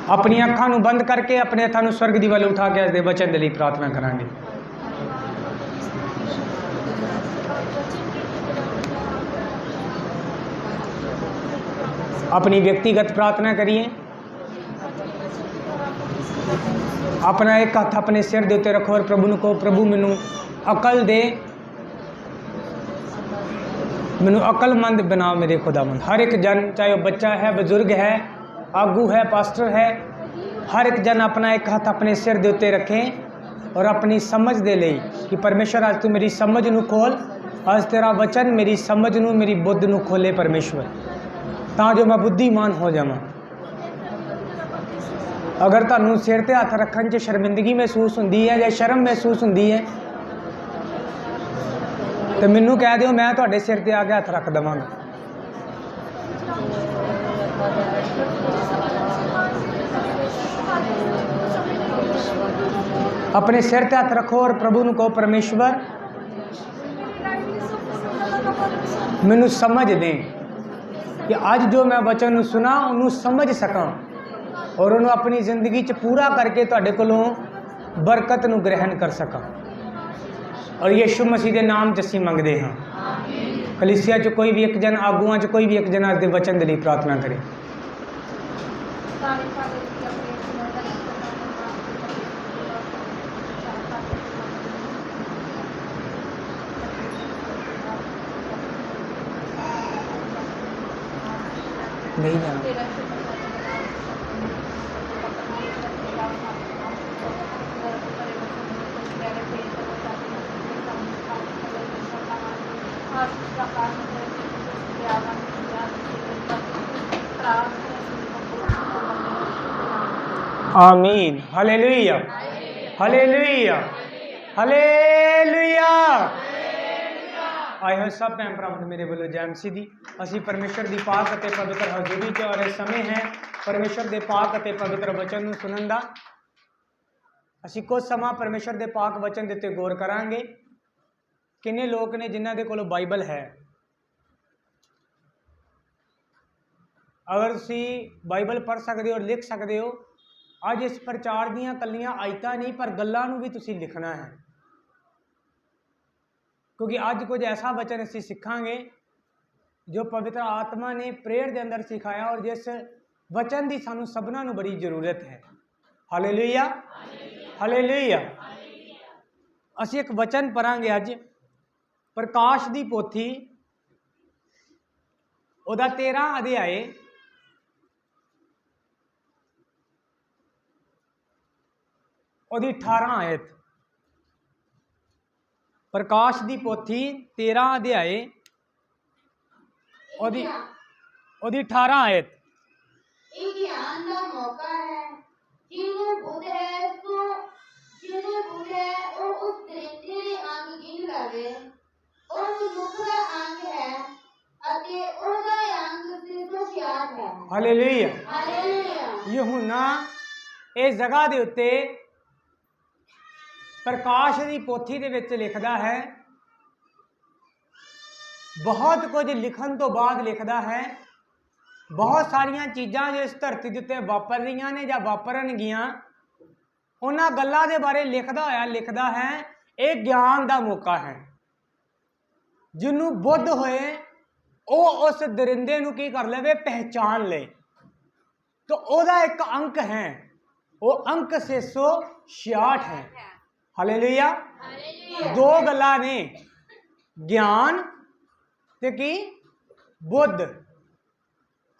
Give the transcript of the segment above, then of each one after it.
अपनी अखां नूं बंद करके अपने हत्थां नूं स्वर्ग दी वल उठा के अज दे वचन दे लई प्रार्थना करांगे। अपनी व्यक्तिगत प्रार्थना करिए। अपना एक हथ अपने सिर दे उत्ते रखो और प्रभु नूं कहो, प्रभु मैनू अकल दे, मैनू अकलमंद बनाओ मेरे खुदावंद। हर एक जन, चाहे वह बच्चा है, बुजुर्ग है, आगू है, पास्टर है, हर एक जन अपना एक हथ अपने सिर दे उत्ते रखें और अपनी समझ दे लई कि परमेश्वर अज तू मेरी समझ नूं खोल, अज तेरा वचन मेरी समझ नूं, मेरी बुद्ध नूं खोले परमेश्वर, तां जो मैं बुद्धिमान हो जावां। अगर तुहानूं सिर ते हथ रखण च शर्मिंदगी महसूस हुंदी है या शर्म महसूस हुंदी है तो मैनू कह दिओ, मैं तुहाडे सिर ते आके हथ रख देवांगा। अपने सिर ते हथ रखो और प्रभु नूं कहो, परमेश्वर मैनू समझ दें कि अज जो मैं वचन नूं सुना उन्होंने समझ सकां और उन्होंने अपनी जिंदगी च पूरा करके तुहाडे कोलों बरकत नूं ग्रहण कर सकां। और यीशु मसीह के नाम च असीं मंगदे हां। कलीसिया च कोई भी एक जन, आगूआं च कोई भी एक जन अज दे वचन दे लई प्रार्थना करे। नहीं जाना आमीन। Hallelujah, hallelujah, hallelujah. आए हो सब भैन भरावां नूं मेरे वालों जय मसीह दी। असीं परमेश्वर दी पाक अते पवित्र हजूरी च और इस समय है परमेश्वर दे पाक अते पवित्र वचन नूं सुनन दा। असीं कुछ समा परमेश्वर दे पाक वचन दे उत्ते गौर करांगे। किन्ने लोग ने जिन्हां दे कोलों बाइबल है? अगर तुसीं बाइबल पढ़ सकदे हो, लिख सकदे हो, अज इस प्रचार दीयां कल्लियां आयतां नहीं पर गल्लां नूं भी तुसीं लिखना है, क्योंकि अज कुछ ऐसा वचन असीं सिखांगे जो पवित्र आत्मा ने प्रेयर के अंदर सिखाया और जिस वचन की सानू सबना नूं बड़ी जरूरत है। Hallelujah, hallelujah. असीं एक वचन पढ़ांगे अज, प्रकाश दी पोथी उहदा 13 अध्याय उहदी 18 आयत। प्रकाश दी पोथी 13 अध्याय उहदी 18 आयत। ज्ञान दा मौका है, जिन्हें बुद्ध है तो जिन्हें बुद्ध है और उस दरिंदे दे अंग गिन लवे, और मनुख दा अंग है अते ओहदा अंग 366 है। Hallelujah, hallelujah. यूहन्ना इस जगह दे उत्ते प्रकाश की पोथी दे विच लिखदा है, बहुत कुछ लिखण तो बाद लिखदा है, बहुत सारिया चीज़ां जो इस धरती के उत्ते वापर रही ने या वापरनगियां उन्हां गल्लां दे बारे लिखदा होया लिखदा है, ये ज्ञान का मौका है। जिन्हों बुद्ध होए वो उस दरिंदे नूं की कर लवे, पहचान ले। तो ओहदा एक अंक है, वो अंक 666 है। हालेलुया। दो गल्लां ने, ज्ञान ते की बुद्ध।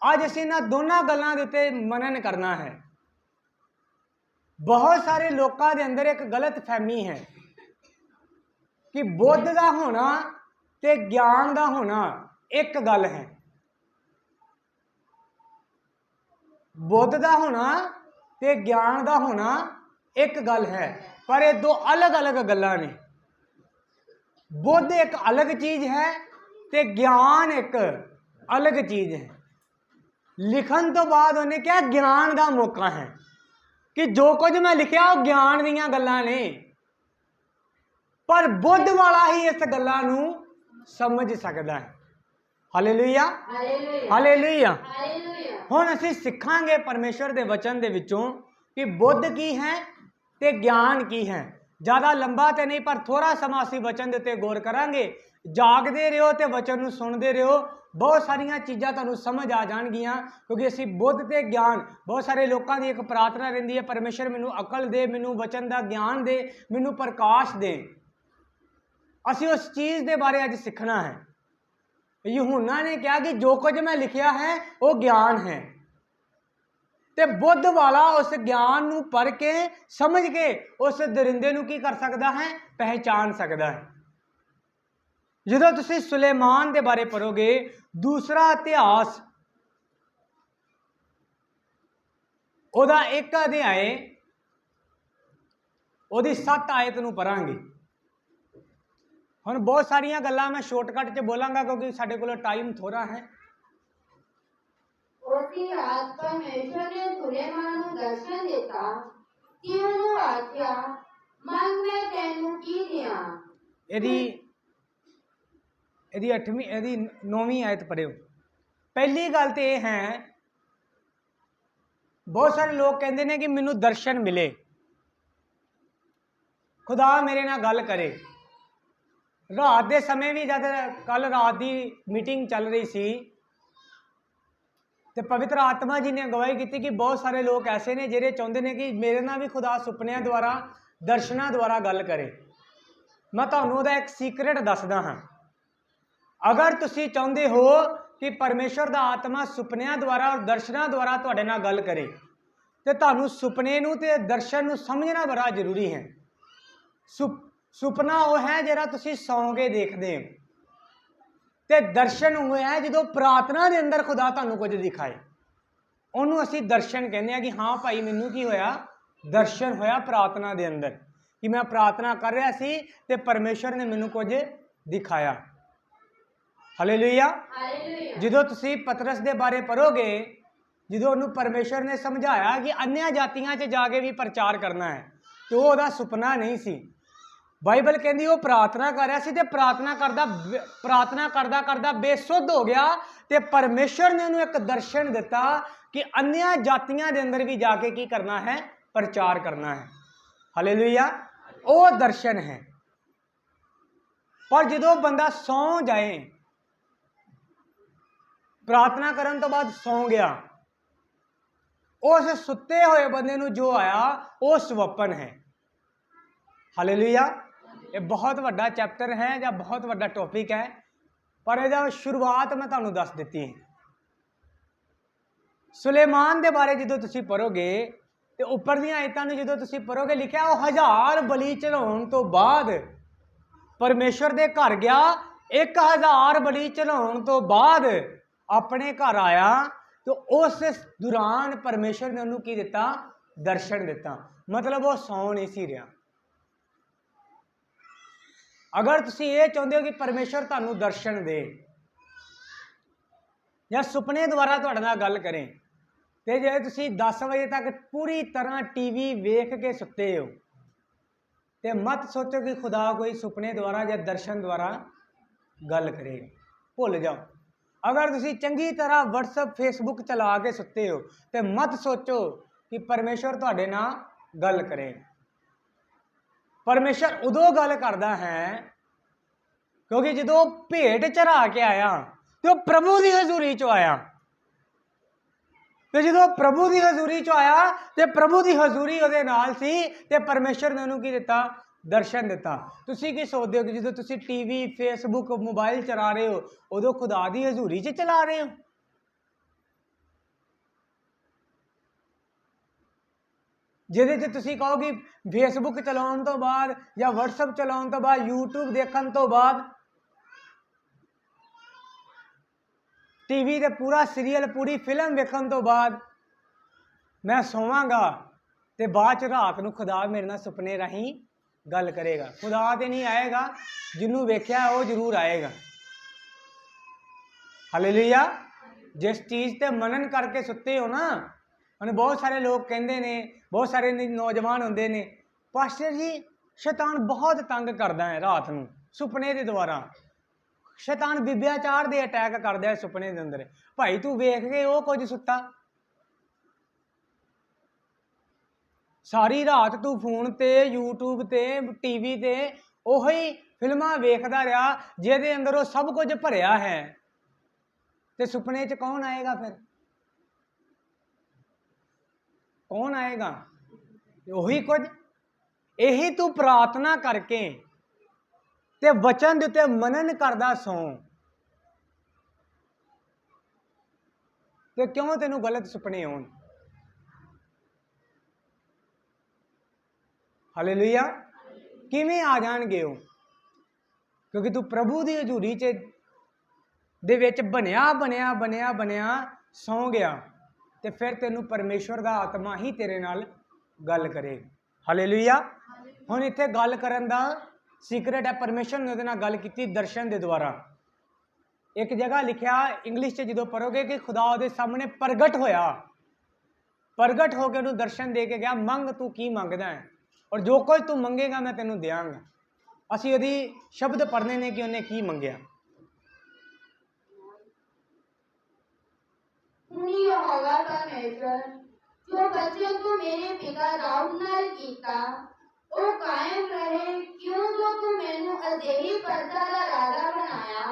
अज असीं इन्हां दोनों गल्लां दे उत्ते मनन करना है। बहुत सारे लोगों के अंदर एक गलत फहमी है कि बुद्ध का होना ते ज्ञान का होना एक गल है। बुद्ध का होना ते ज्ञान का होना एक गल है, पर ये दो अलग अलग गल्लां ने। बुद्ध एक अलग चीज है ते ज्ञान एक अलग चीज है। लिखन तो बाद उन्हें क्या ज्ञान का मौका है कि जो कुछ मैं लिखा वो ज्ञान दीयां गल्लां ने, पर बुद्ध वाला ही इस गल्लां नूं समझ सकता है। Hallelujah, hallelujah hallelujah. ਹਾਲੇਲੂਇਆ ਹੁਣ ਅਸੀਂ ਸਿੱਖਾਂਗੇ ਪਰਮੇਸ਼ਵਰ ਦੇ ਵਚਨ ਦੇ ਵਿੱਚੋਂ ਕਿ ਬੁੱਧ ਕੀ ਹੈ ਤੇ ਗਿਆਨ ਕੀ ਹੈ। ਜ਼ਿਆਦਾ ਲੰਬਾ ਤੇ ਨਹੀਂ, ਪਰ ਥੋੜਾ ਸਮਾਂ ਅਸੀਂ ਵਚਨ ਦੇ ਉੱਤੇ ਗੌਰ ਕਰਾਂਗੇ। ਜਾਗਦੇ ਰਹੋ ਤੇ ਵਚਨ ਨੂੰ ਸੁਣਦੇ ਰਹੋ, ਬਹੁਤ ਸਾਰੀਆਂ ਚੀਜ਼ਾਂ ਤੁਹਾਨੂੰ ਸਮਝ ਆ ਜਾਣਗੀਆਂ। ਕਿਉਂਕਿ ਅਸੀਂ ਬੁੱਧ ਤੇ ਗਿਆਨ, ਬਹੁਤ ਸਾਰੇ ਲੋਕਾਂ ਦੀ ਇੱਕ ਪ੍ਰਾਰਥਨਾ ਰਹਿੰਦੀ ਹੈ, ਪਰਮੇਸ਼ਰ ਮੈਨੂੰ ਅਕਲ ਦੇ, ਮੈਨੂੰ ਵਚਨ ਦਾ ਗਿਆਨ ਦੇ, ਮੈਨੂੰ ਪ੍ਰਕਾਸ਼ ਦੇ। ਅਸੀਂ ਉਸ ਚੀਜ਼ ਦੇ ਬਾਰੇ ਅੱਜ ਸਿੱਖਣਾ ਹੈ। ਯਹੂਨਾ ਨੇ ਕਿਹਾ ਕਿ ਜੋ ਕੁਝ ਮੈਂ ਲਿਖਿਆ ਹੈ ਉਹ ਗਿਆਨ ਹੈ, ਤੇ ਬੁੱਧ ਵਾਲਾ ਉਸ ਗਿਆਨ ਨੂੰ ਪੜ੍ਹ ਕੇ ਸਮਝ ਕੇ ਉਸ ਦਰਿੰਦੇ ਨੂੰ ਕੀ ਕਰ ਸਕਦਾ ਹੈ, ਪਹਿਚਾਨ ਸਕਦਾ ਹੈ। ਜਦੋਂ ਤੁਸੀਂ ਸੁਲੇਮਾਨ ਦੇ ਬਾਰੇ ਪੜ੍ਹੋਗੇ, ਦੂਸਰਾ ਇਤਿਹਾਸ ਉਹਦਾ 1 ਅਧਿਆਏ ਉਹਦੀ 7 ਆਇਤ ਨੂੰ ਪੜਾਂਗੇ। ਹੁਣ ਬਹੁਤ ਸਾਰੀਆਂ ਗੱਲਾਂ ਮੈਂ ਸ਼ਾਰਟਕਟ 'ਚ ਬੋਲਾਂਗਾ ਕਿਉਂਕਿ ਸਾਡੇ ਕੋਲ ਟਾਈਮ ਥੋੜਾ ਹੈ। ਉਸੀ ਰਾਤ ਪਰਮੇਸ਼ਰ ਨੇ ਸੁਲੇਮਾਨ ਨੂੰ ਦਰਸ਼ਨ ਦਿੱਤਾ ਕਿ ਉਹਨੂੰ ਆਖਿਆ, ਮੰਗ ਮੈਂ ਤੈਨੂੰ ਕੀ ਦਿਆਂ। ਇਹਦੀ 9ਵੀਂ ਆਇਤ ਪੜ੍ਹਿਓ। ਪਹਿਲੀ ਗੱਲ ਤੇ ਇਹ ਹੈ, ਬਹੁਤ ਸਾਰੇ ਲੋਕ ਕਹਿੰਦੇ ਨੇ ਕਿ ਮੈਨੂੰ ਦਰਸ਼ਨ ਮਿਲੇ, ਖੁਦਾ ਮੇਰੇ ਨਾਲ ਗੱਲ ਕਰੇ। ਰਾਤ ਦੇ ਸਮੇਂ ਵੀ ਜਦ ਕੱਲ ਰਾਤ ਦੀ ਮੀਟਿੰਗ ਚੱਲ ਰਹੀ ਸੀ ਤੇ ਪਵਿੱਤਰ ਆਤਮਾ ਜੀ ਨੇ ਅਗਵਾਈ ਕੀਤੀ ਕਿ ਬਹੁਤ ਸਾਰੇ ਲੋਕ ਐਸੇ ਨੇ ਜਿਹੜੇ ਚਾਹੁੰਦੇ ਨੇ ਕਿ ਮੇਰੇ ਨਾਲ ਵੀ ਖੁਦਾ ਸੁਪਨਿਆਂ ਦੁਆਰਾ, ਦਰਸ਼ਨਾਂ ਦੁਆਰਾ ਗੱਲ ਕਰੇ। ਮੈਂ ਤੁਹਾਨੂੰ ਉਹਦਾ ਇੱਕ ਸੀਕ੍ਰੇਟ ਦੱਸਦਾ ਹਾਂ। ਅਗਰ ਤੁਸੀਂ ਚਾਹੁੰਦੇ ਹੋ ਕਿ ਪਰਮੇਸ਼ਰ ਦਾ ਆਤਮਾ ਸੁਪਨਿਆਂ ਦੁਆਰਾ ਔਰ ਦਰਸ਼ਨਾਂ ਦੁਆਰਾ ਤੁਹਾਡੇ ਨਾਲ ਗੱਲ ਕਰੇ, ਤੇ ਤੁਹਾਨੂੰ ਸੁਪਨੇ ਨੂੰ ਤੇ ਦਰਸ਼ਨ ਨੂੰ ਸਮਝਣਾ ਬੜਾ ਜ਼ਰੂਰੀ ਹੈ। ਸੁਪਨਾ ਉਹ ਹੈ ਜਿਹੜਾ ਤੁਸੀਂ ਸੌਂ ਕੇ ਦੇਖਦੇ ਹੋ, ਤੇ ਦਰਸ਼ਨ ਉਹ ਹੈ ਜਦੋਂ ਪ੍ਰਾਰਥਨਾ ਦੇ ਅੰਦਰ ਖੁਦਾ ਤੁਹਾਨੂੰ ਕੁਝ ਦਿਖਾਏ, ਉਹਨੂੰ ਅਸੀਂ ਦਰਸ਼ਨ ਕਹਿੰਦੇ ਆ। ਕਿ ਹਾਂ ਭਾਈ ਮੈਨੂੰ ਕੀ ਹੋਇਆ, ਦਰਸ਼ਨ ਹੋਇਆ ਪ੍ਰਾਰਥਨਾ ਦੇ ਅੰਦਰ, ਕਿ ਮੈਂ ਪ੍ਰਾਰਥਨਾ ਕਰ ਰਿਹਾ ਸੀ ਤੇ ਪਰਮੇਸ਼ਰ ਨੇ ਮੈਨੂੰ ਕੁਝ ਦਿਖਾਇਆ। ਹਾਲੇਲੂਇਆ। ਜਦੋਂ ਤੁਸੀਂ ਪਤਰਸ ਦੇ ਬਾਰੇ ਪੜ੍ਹੋਗੇ, ਜਦੋਂ ਉਹਨੂੰ ਪਰਮੇਸ਼ਰ ਨੇ ਸਮਝਾਇਆ ਕਿ ਅਨਿਆ ਜਾਤੀਆਂ 'ਚ ਜਾ ਕੇ ਵੀ ਪ੍ਰਚਾਰ ਕਰਨਾ ਹੈ, ਤੇ ਉਹ ਉਹਦਾ ਸੁਪਨਾ ਨਹੀਂ ਸੀ। ਬਾਈਬਲ ਕਹਿੰਦੀ ਉਹ ਪ੍ਰਾਰਥਨਾ ਕਰ ਰਿਹਾ ਸੀ ਤੇ ਪ੍ਰਾਰਥਨਾ ਕਰਦਾ ਕਰਦਾ ਬੇਸੁੱਧ ਹੋ ਗਿਆ, ਤੇ ਪਰਮੇਸ਼ਰ ਨੇ ਉਹਨੂੰ ਇੱਕ ਦਰਸ਼ਨ ਦਿੱਤਾ ਕਿ ਅਨਿਆ ਜਾਤੀਆਂ ਦੇ ਅੰਦਰ ਵੀ ਜਾ ਕੇ ਕੀ ਕਰਨਾ ਹੈ, ਪ੍ਰਚਾਰ ਕਰਨਾ ਹੈ। ਹਾਲੇਲੂਇਆ। ਉਹ ਦਰਸ਼ਨ ਹੈ। ਪਰ ਜਦੋਂ ਬੰਦਾ ਸੌਂ ਜਾਏ, ਪ੍ਰਾਰਥਨਾ ਕਰਨ ਤੋਂ ਬਾਅਦ ਸੌਂ ਗਿਆ, ਉਸ ਸੁੱਤੇ ਹੋਏ ਬੰਦੇ ਨੂੰ ਜੋ ਆਇਆ ਉਹ ਸਵਪਨ ਹੈ। ਹਾਲੇਲੂਇਆ। ਇਹ ਬਹੁਤ ਵੱਡਾ ਚੈਪਟਰ ਹੈ ਜਾਂ ਬਹੁਤ ਵੱਡਾ ਟੌਪਿਕ ਹੈ, ਪਰ ਇਹਦਾ ਸ਼ੁਰੂਆਤ ਮੈਂ ਤੁਹਾਨੂੰ ਦੱਸ ਦਿੱਤੀ ਹੈ। ਸੁਲੇਮਾਨ ਦੇ ਬਾਰੇ ਜਦੋਂ ਤੁਸੀਂ ਪੜ੍ਹੋਗੇ ਤੇ ਉੱਪਰ ਦੀਆਂ ਆਇਤਾਂ ਨੂੰ ਜਦੋਂ ਤੁਸੀਂ ਪੜ੍ਹੋਗੇ, ਲਿਖਿਆ ਉਹ 1000 ਬਲੀ ਚੜਾਉਣ ਤੋਂ ਬਾਅਦ ਪਰਮੇਸ਼ਰ ਦੇ ਘਰ ਗਿਆ। 1000 ਬਲੀ ਚੜਾਉਣ ਤੋਂ ਬਾਅਦ ਆਪਣੇ ਘਰ ਆਇਆ, ਤੇ ਉਸ ਦੌਰਾਨ ਪਰਮੇਸ਼ਰ ਨੇ ਉਹਨੂੰ ਕੀ ਦਿੱਤਾ, ਦਰਸ਼ਨ ਦਿੱਤਾ। ਮਤਲਬ ਉਹ ਸੌਂ ਨਹੀਂ ਸੀ ਰਿਹਾ। ਅਗਰ ਤੁਸੀਂ ਇਹ ਚਾਹੁੰਦੇ ਹੋ ਕਿ ਪਰਮੇਸ਼ਰ ਤੁਹਾਨੂੰ ਦਰਸ਼ਨ ਦੇ ਜਾਂ ਸੁਪਨੇ ਦੁਆਰਾ ਤੁਹਾਡੇ ਨਾਲ ਗੱਲ ਕਰੇ, ਤੇ ਜੇ ਤੁਸੀਂ 10 ਵਜੇ ਤੱਕ ਪੂਰੀ ਤਰ੍ਹਾਂ ਟੀਵੀ ਵੇਖ ਕੇ ਸੁੱਤੇ ਹੋ, ਤੇ ਮਤ ਸੋਚੋ ਕਿ ਖੁਦਾ ਕੋਈ ਸੁਪਨੇ ਦੁਆਰਾ ਜਾਂ ਦਰਸ਼ਨ ਦੁਆਰਾ ਗੱਲ ਕਰੇਗਾ, ਭੁੱਲ ਜਾਓ। ਅਗਰ ਤੁਸੀਂ ਚੰਗੀ ਤਰ੍ਹਾਂ WhatsApp Facebook ਚਲਾ ਕੇ ਸੁੱਤੇ ਹੋ, ਤੇ ਮਤ ਸੋਚੋ ਕਿ ਪਰਮੇਸ਼ਰ ਤੁਹਾਡੇ ਨਾਲ ਗੱਲ ਕਰੇਗਾ। ਪਰਮੇਸ਼ਰ ਉਦੋਂ ਗੱਲ ਕਰਦਾ ਹੈ ਕਿਉਂਕਿ ਜਦੋਂ ਭੇਟ ਚੜਾ ਕੇ ਆਇਆ ਤੇ ਉਹ ਪ੍ਰਭੂ ਦੀ ਹਜ਼ੂਰੀ 'ਚ ਆਇਆ, ਤੇ ਜਦੋਂ ਪ੍ਰਭੂ ਦੀ ਹਜ਼ੂਰੀ 'ਚ ਆਇਆ ਤੇ ਪ੍ਰਭੂ ਦੀ ਹਜ਼ੂਰੀ ਉਹਦੇ ਨਾਲ ਸੀ, ਤੇ ਪਰਮੇਸ਼ਰ ਨੇ ਉਹਨੂੰ ਕੀ ਦਿੱਤਾ, ਦਰਸ਼ਨ ਦਿੱਤਾ। ਤੁਸੀਂ ਕੀ ਸੋਚਦੇ ਹੋ ਕਿ ਜਦੋਂ ਤੁਸੀਂ ਟੀਵੀ ਫੇਸਬੁੱਕ ਮੋਬਾਈਲ ਚਲਾ ਰਹੇ ਹੋ, ਉਦੋਂ ਖੁਦਾ ਦੀ ਹਜ਼ੂਰੀ 'ਚ ਚਲਾ ਰਹੇ ਹੋ? ਜਿਹਦੇ 'ਚ ਤੁਸੀਂ ਕਹੋ ਕਿ ਫੇਸਬੁੱਕ ਚਲਾਉਣ ਤੋਂ ਬਾਅਦ ਜਾਂ WhatsApp ਚਲਾਉਣ ਤੋਂ ਬਾਅਦ, YouTube ਦੇਖਣ ਤੋਂ ਬਾਅਦ, ਟੀਵੀ ਤੇ ਪੂਰਾ ਸੀਰੀਅਲ, ਪੂਰੀ ਫਿਲਮ ਵੇਖਣ ਤੋਂ ਬਾਅਦ ਮੈਂ ਸੋਵਾਂਗਾ, ਤੇ ਬਾਅਦ 'ਚ ਰਾਤ ਨੂੰ ਖੁਦਾ ਮੇਰੇ ਨਾਲ ਸੁਪਨੇ ਰਾਹੀਂ ਗੱਲ ਕਰੇਗਾ। ਖੁਦਾ ਤੇ ਨਹੀਂ ਆਏਗਾ, ਜਿਹਨੂੰ ਵੇਖਿਆ ਉਹ ਜ਼ਰੂਰ ਆਏਗਾ। ਹਾਲੇਲੂਇਆ। ਜਿਸ ਚੀਜ਼ ਤੇ ਮਨਨ ਕਰਕੇ ਸੁੱਤੇ ਹੋ ਨਾ, ਹੁਣ ਬਹੁਤ ਸਾਰੇ ਲੋਕ ਕਹਿੰਦੇ ਨੇ, ਬਹੁਤ ਸਾਰੇ ਨੌਜਵਾਨ ਹੁੰਦੇ ਨੇ, ਪਾਸਟਰ ਜੀ ਸ਼ੈਤਾਨ ਬਹੁਤ ਤੰਗ ਕਰਦਾ ਹੈ ਰਾਤ ਨੂੰ ਸੁਪਨੇ ਦੇ ਦੁਆਰਾ। शैतान विभ्याचार दे अटैक करदा है सुपने दे अंदर। भाई तू वेख के वो कुछ सुता, सारी रात तू फोन ते यूट्यूब ते टीवी ते ओही फिल्मां वेखदा रहा जिहदे अंदर वो सब कुछ भरिया है, ते सुपने च कौन आएगा? फिर कौन आएगा? वही कुछ। यही तू प्रार्थना करके ते वचन दे उत्ते मनन करदा सौ, ते क्यों तेनू गलत सुपने आउण? हालेलुया। किवें आ जाणगे वो? क्योंकि तू प्रभु की हजूरी च दे विच बनया बनया बनया बनया सौ गया, ते फिर तेनू परमेश्वर का आत्मा ही तेरे नाल गल करेगा। हालेलुया। हुण इत्थे गल करन दा सीक्रेट है, परमेश्वर ने उहदे नाल गल कीती दर्शन के द्वारा। एक जगह लिखा इंग्लिश च जो पढ़ोगे कि खुदा उहदे सामने प्रगट होया, प्रगट होकर उन्हें दर्शन दे के गया, मंग तू की मंगदा है और जो कुछ तू मंगेगा मैं तेनू देंगा। असी उहदी शब्द पढ़ने ने कि उन्हें की मंगया। यहोवा परमेश्वर जो बच्चों को मेरे पिता दाऊद नाल कीता ओ कायम रहे, क्यों जो तू मैनू अजेही प्रजा दा राजा बनाया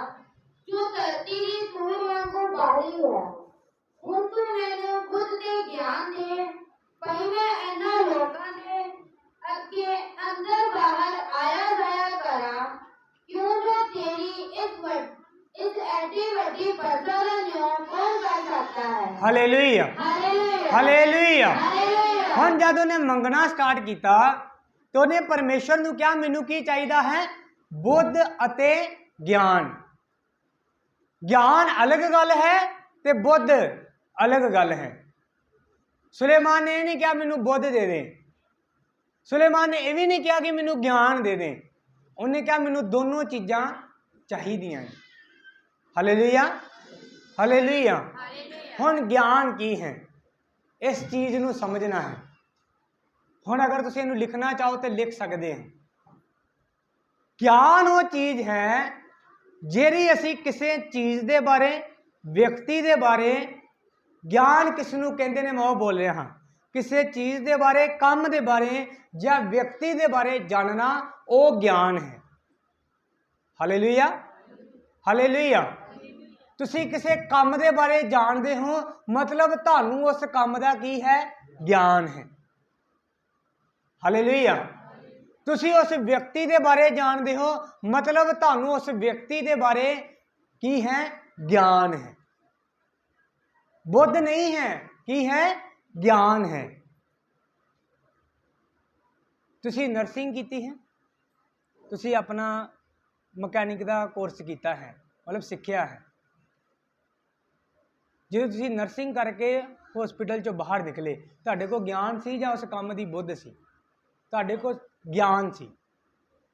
जो धरती दी सूर वांगू बाहरी है। हुण तू मैनू खुद दे ज्ञान दे, भाई मैं इन्हां लोकां दे अगे अंदर बाहर आया जाया करा, क्यों जो तेरी इस ऐसी बड़ी प्रजा दा न्याय कौन कर सकता है? Hallelujah hallelujah. हुण जद उन्हें मंगना स्टार्ट किया तो उन्हें परमेश्वर नू क्या मैनू की चाहिदा है? बुद्ध अते ज्ञान। ज्ञान अलग गल है ते बुद्ध अलग गल है। सुलेमान ने नहीं कहा मैनू बुद्ध दे दे, सुलेमान ने यह भी नहीं कहा कि मैनू ज्ञान दे दे, उन्हें कहा मैनू दोनों चीज़ां चाहिदियां हैं। Hallelujah hallelujah. हुण ज्ञान की है? इस चीज़ नू समझना है। हुण अगर तुसीं इहनूं लिखना चाहो तो लिख सकते हैं। ज्ञान वो चीज़ है जिहड़ी असी किसी चीज़ के बारे, व्यक्ति के बारे, ज्ञान किसनूं कहंदे ने मैं वो बोल रहा हाँ, किसी चीज़ के बारे, काम के बारे या व्यक्ति के बारे जानना वो ज्ञान है। Hallelujah hallelujah. तुसी किसी काम के बारे जानते हो मतलब तुहानूं उस काम का की है? ज्ञान है। हालेलुया। तुसी उस व्यक्ति के बारे जानते हो मतलब तुहानूं उस व्यक्ति के बारे की है? ज्ञान है। बुद्ध नहीं है, की है? ज्ञान है। तुसी नर्सिंग की है, तुसी अपना मकैनिक का कोर्स किया है, मतलब सीखिया है। जो तुसी नर्सिंग करके हॉस्पिटल चो बाहर निकले, तुहाडे को ज्ञान सी या उस काम की बुद्ध सी? तुहाडे को ज्ञान सी,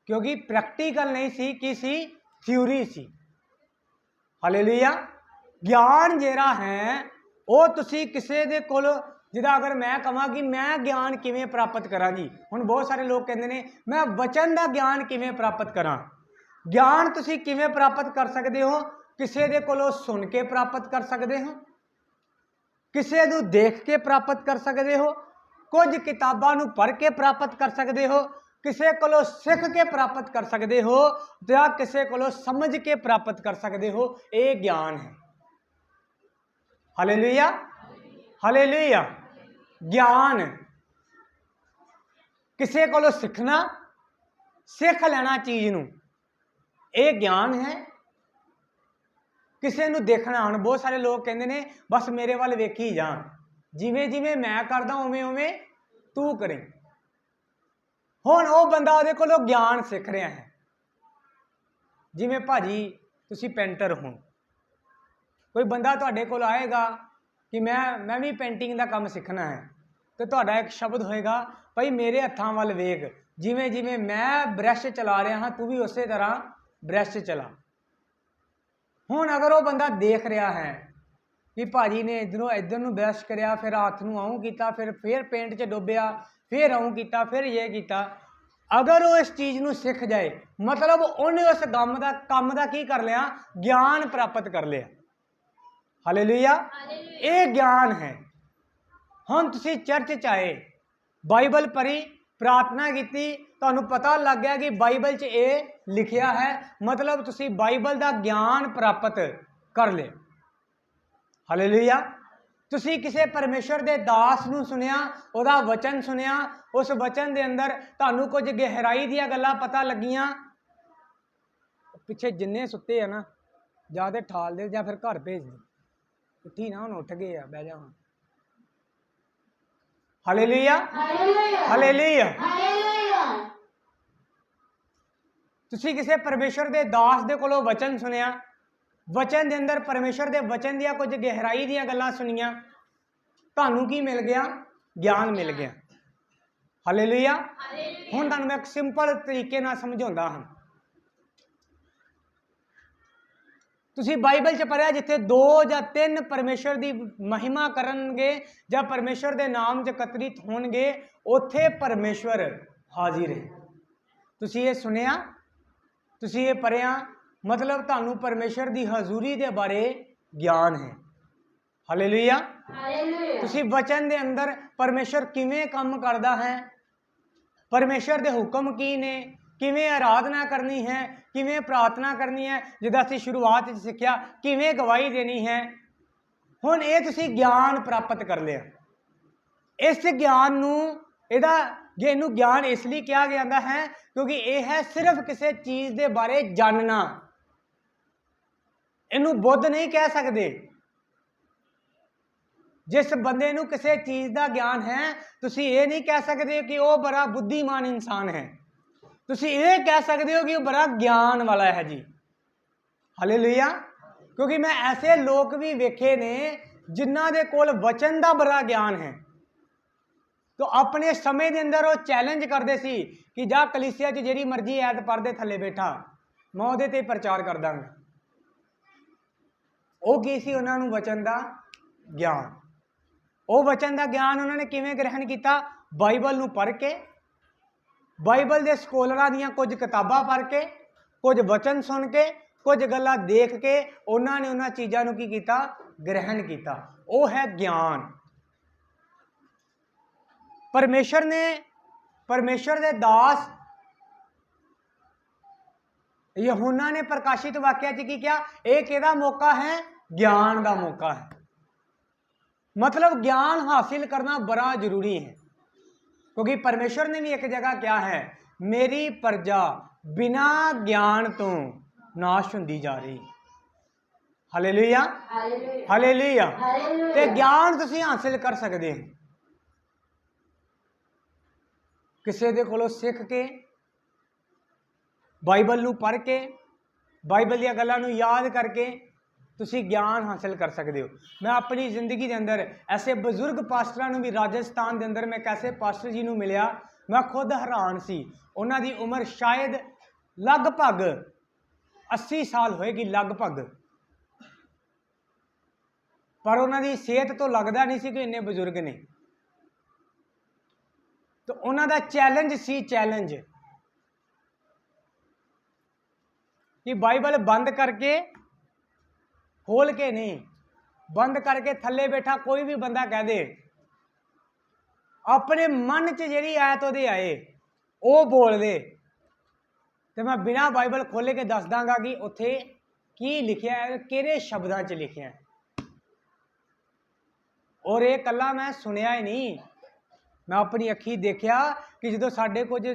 क्योंकि प्रैक्टिकल नहीं सी, की सी? थ्योरी सी। हालेलुया। ज्ञान जेड़ा है वो तुसी किसी दे कोल, जिदा अगर मैं कहां कि मैं ज्ञान किवें प्राप्त करा जी, हुण बहुत सारे लोग कहते हैं मैं वचन का ज्ञान किवें प्राप्त करा। ज्ञान तुसी किवें प्राप्त कर सकते हो? किसी दे कोलों सुन के प्राप्त कर सकते हो, किसी नूं देख के प्राप्त कर सकते हो, कुछ किताबां नूं पढ़ के प्राप्त कर सकते हो, किसी कोलों सीख के प्राप्त कर सकते हो, या किसी कोलों समझ के प्राप्त कर सकते हो। ये ज्ञान है। Hallelujah hallelujah. ज्ञान किसी कोलों सीखना, सीख लेना चीज़ नूं, ये ज्ञान है। किसी नूं देखना, हम बहुत सारे लोग कहते हैं बस मेरे वाल वेखी जा, जिमें जिमें मैं करदा उवें उवें तू करें। हुण वो बंदा उहदे कोलों ज्ञान सीख रहा है। जिमें भाजी तुसी पेंटर हो, कोई बंदा तुहाडे कोल आएगा कि मैं भी पेंटिंग का काम सीखना है, तो तुहाडा एक शब्द होएगा भाई मेरे हत्थां वाल वेख, जिमें जिमें मैं ब्रश चला रहा हाँ तू भी उस तरह ब्रश चला। हुण अगर वो बंदा देख रहा है कि भाजी ने इधरों इधर नूं ब्रश करिया, फिर हाथ नूं आऊँ किया, फिर पेंट च डुबिया, फिर आऊँ किया, फिर ये किया, अगर वो इस चीज़ ਨੂੰ ਸਿੱਖ ਜਾਏ मतलब ਉਹਨੇ ਉਸ ਕੰਮ ਦਾ ਕੀ ਕਰ ਲਿਆ ਗਿਆਨ ਪ੍ਰਾਪਤ ਕਰ ਲਿਆ ਹਾਲੇਲੂਇਆ ਇਹ ਗਿਆਨ ਹੈ ਹੁਣ ਤੁਸੀਂ ਚਰਚ ਚ ਆਏ ਬਾਈਬਲ ਪੜ੍ਹੀ ਪ੍ਰਾਰਥਨਾ ਕੀਤੀ ਤੁਹਾਨੂੰ ਪਤਾ ਲੱਗ ਗਿਆ ਕਿ ਬਾਈਬਲ 'ਚ ਇਹ ਲਿਖਿਆ ਹੈ मतलब ਤੁਸੀਂ ਬਾਈਬਲ ਦਾ ਗਿਆਨ ਪ੍ਰਾਪਤ ਕਰ ਲਿਆ ਹਾਲੇਲੂਇਆ ਤੁਸੀਂ ਕਿਸੇ ਪਰਮੇਸ਼ਰ ਦੇ ਦਾਸ ਨੂੰ ਸੁਣਿਆ ਉਹਦਾ ਵਚਨ ਸੁਣਿਆ ਉਸ ਵਚਨ ਦੇ ਅੰਦਰ ਤੁਹਾਨੂੰ ਕੁਝ ਗਹਿਰਾਈ ਦੀਆਂ ਗੱਲਾਂ ਪਤਾ ਲੱਗੀਆਂ ਪਿੱਛੇ ਜਿੰਨੇ ਸੁੱਤੇ ਆ ਨਾ ਜਾਂ ਤੇ ਠਾਲ ਦੇ ਜਾਂ ਫਿਰ ਘਰ ਭੇਜ ਦੇ ਉੱਠੀ ਨਾ ਹੁਣ ਉੱਠ ਗਏ ਆ ਬਹਿ ਜਾ ਹੁਣ ਹਾਲੇਲੂਇਆ ਹਾਲੇਲੂਇਆ ਤੁਸੀਂ ਕਿਸੇ ਪਰਮੇਸ਼ਰ ਦੇ ਦਾਸ ਦੇ ਕੋਲੋਂ ਵਚਨ ਸੁਣਿਆ वचन के अंदर परमेश्वर के वचन दिया कुछ गहराई दिया गल्लां सुनिया ਤੁਹਾਨੂੰ की मिल गया ज्ञान मिल गया हालेलुया हुण तुहानूं मैं एक सिंपल तरीके नाल समझाउंदा हां तुसीं बाइबल च पढ़िया जिथे 2 ਜਾਂ 3 परमेश्वर की महिमा करनगे ਜਾਂ परमेश्वर के नाम च एकत्रित होणगे उत्थे परमेश्वर हाजिर है तुसीं ये सुनिया तुसीं ये पढ़िया मतलब ਤੁਹਾਨੂੰ परमेश्वर की हजूरी के बारे ज्ञान है हालेलुया तुसी वचन के अंदर परमेश्वर किवें काम करता है परमेश्वर के हुक्म की ने किवें आराधना करनी है किवें प्रार्थना करनी है जिदा असीं शुरुआत सीखिया किवें गवाही देनी है हुण ये तुसी ज्ञान प्राप्त कर लिया इस ज्ञान नूं इहदा जे इहनूं ज्ञान इसलिए कहा जाता है क्योंकि यह है सिर्फ किसी चीज़ के बारे जानना इनू बुद्ध नहीं कह सकते जिस बंदे नूं किसी चीज़ का ज्ञान है तुसी ये नहीं कह सकते कि वह बड़ा बुद्धिमान इंसान है तुसी ये कह सकते हो कि वह बड़ा ज्ञान वाला है जी हालेलुया क्योंकि मैं ऐसे लोग भी वेखे ने जिन्हां दे कोल वचन का बड़ा ज्ञान है तो अपने समय के अंदर वो चैलेंज करते सी कि जा कलीसिया च जिहड़ी मर्जी ऐत पढ़दे थले बैठा मैं उहदे ते प्रचार कर दांगा वो की सी उन्होंने वचन का ज्ञान वो वचन का ज्ञान उन्होंने किवें ग्रहण किया बाइबल नूं पढ़ के बाइबल के स्कॉलरां दीयां कुछ किताबां पढ़ के कुछ वचन सुन के कुछ गल्लां देख के उन्होंने उन्हां चीज़ां नूं की कीता ग्रहण किया वो है ज्ञान परमेश्वर के दास यूहन्ना ने प्रकाशित वाक्या च की क्या एक एदा मौका है ज्ञान का मौका है मतलब ज्ञान हासिल करना बड़ा जरूरी है क्योंकि परमेश्वर ने भी एक जगह क्या है मेरी प्रजा बिना ज्ञान तो नाश होंदी जा रही हालेलुया हालेलुया ते ज्ञान तुसीं हासिल कर सकते हैं किसी दे कोलों सीख के बाइबल नूं पढ़ के बाइबल दी गल्लां नूं याद करके तुसी ज्ञान हासिल कर सकते हो मैं अपनी जिंदगी के अंदर ऐसे बजुर्ग पास्टरां नूं भी राजस्थान के अंदर मैं कैसे पास्टर जी नूं मिलिया मैं खुद हैरान सी उन्हां दी उम्र शायद लगभग 80 साल होएगी लगभग पर उन्हां दी सेहत तो लगदा नहीं सी कि इन्ने बजुर्ग ने तो उन्हां दा चैलेंज सी चैलेंज कि बाइबल बंद करके खोल के नहीं बंद करके थले बैठा कोई भी बंदा कह दे अपने मन च जी आयत वो आए वो बोल दे तो मैं बिना बाइबल खोले के दस दांगा कि उत्थे की लिखिया है किहड़े शब्दां च लिखिया है और ये कला मैं सुनिया ही नहीं मैं अपनी अखी देखा कि जो साडे कुछ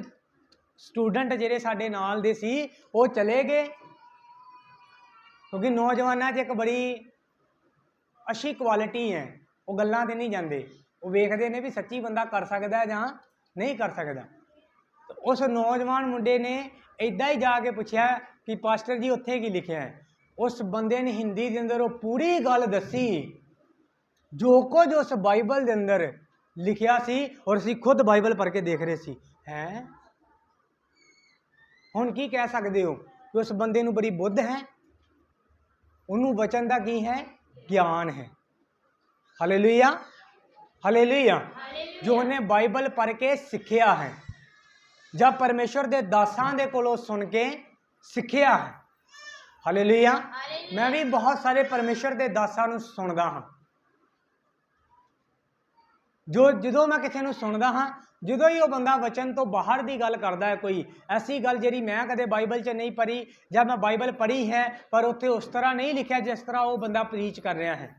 स्टूडेंट जिहड़े साडे नाल दे सी वो चले गए क्योंकि नौजवानों च एक बड़ी अच्छी क्वालिटी है वो गल्लां ते नहीं जाते वो वेखते हैं भी सच्ची बंदा कर सकता है जां नहीं कर सकता तो उस नौजवान मुंडे ने इदा ही जाके पूछा कि पास्टर जी उत्थे की लिखिया है उस बंदे ने हिंदी के अंदर वो पूरी गल दसी जो कुछ उस बाइबल के अंदर लिखिया सी और असीं खुद बाइबल पढ़ के देख रहे सी हैं हुण की कह सकते हो कि उस बंदे नूं बड़ी बुद्ध है उन्होंने वचन का की है ज्ञान है हालेलुया हालेलुया जो उन्हें बाइबल पढ़ के सीखिया है ਜਾਂ ਪਰਮੇਸ਼ਰ ਦੇ ਦਾਸਾਂ ਦੇ ਕੋਲੋਂ ਸੁਣ ਕੇ ਸਿੱਖਿਆ ਹੈ। ਹਾਲੇਲੂਇਆ। ਮੈਂ ਵੀ ਬਹੁਤ ਸਾਰੇ ਪਰਮੇਸ਼ਰ ਦੇ ਦਾਸਾਂ ਨੂੰ ਸੁਣਦਾ ਹਾਂ। ਜਦੋਂ ਮੈਂ ਕਿਸੇ ਨੂੰ ਸੁਣਦਾ ਹਾਂ, ਜਦੋਂ ਹੀ ਉਹ ਬੰਦਾ ਵਚਨ ਤੋਂ ਬਾਹਰ ਦੀ ਗੱਲ ਕਰਦਾ ਹੈ, ਕੋਈ ਐਸੀ ਗੱਲ ਜਿਹੜੀ ਮੈਂ ਕਦੇ ਬਾਈਬਲ 'ਚ ਨਹੀਂ ਪੜ੍ਹੀ, ਜਾਂ ਮੈਂ ਬਾਈਬਲ ਪੜ੍ਹੀ ਹੈ ਪਰ ਉੱਥੇ ਉਸ ਤਰ੍ਹਾਂ ਨਹੀਂ ਲਿਖਿਆ ਜਿਸ ਤਰ੍ਹਾਂ ਉਹ ਬੰਦਾ ਪ੍ਰੀਚ ਕਰ ਰਿਹਾ ਹੈ,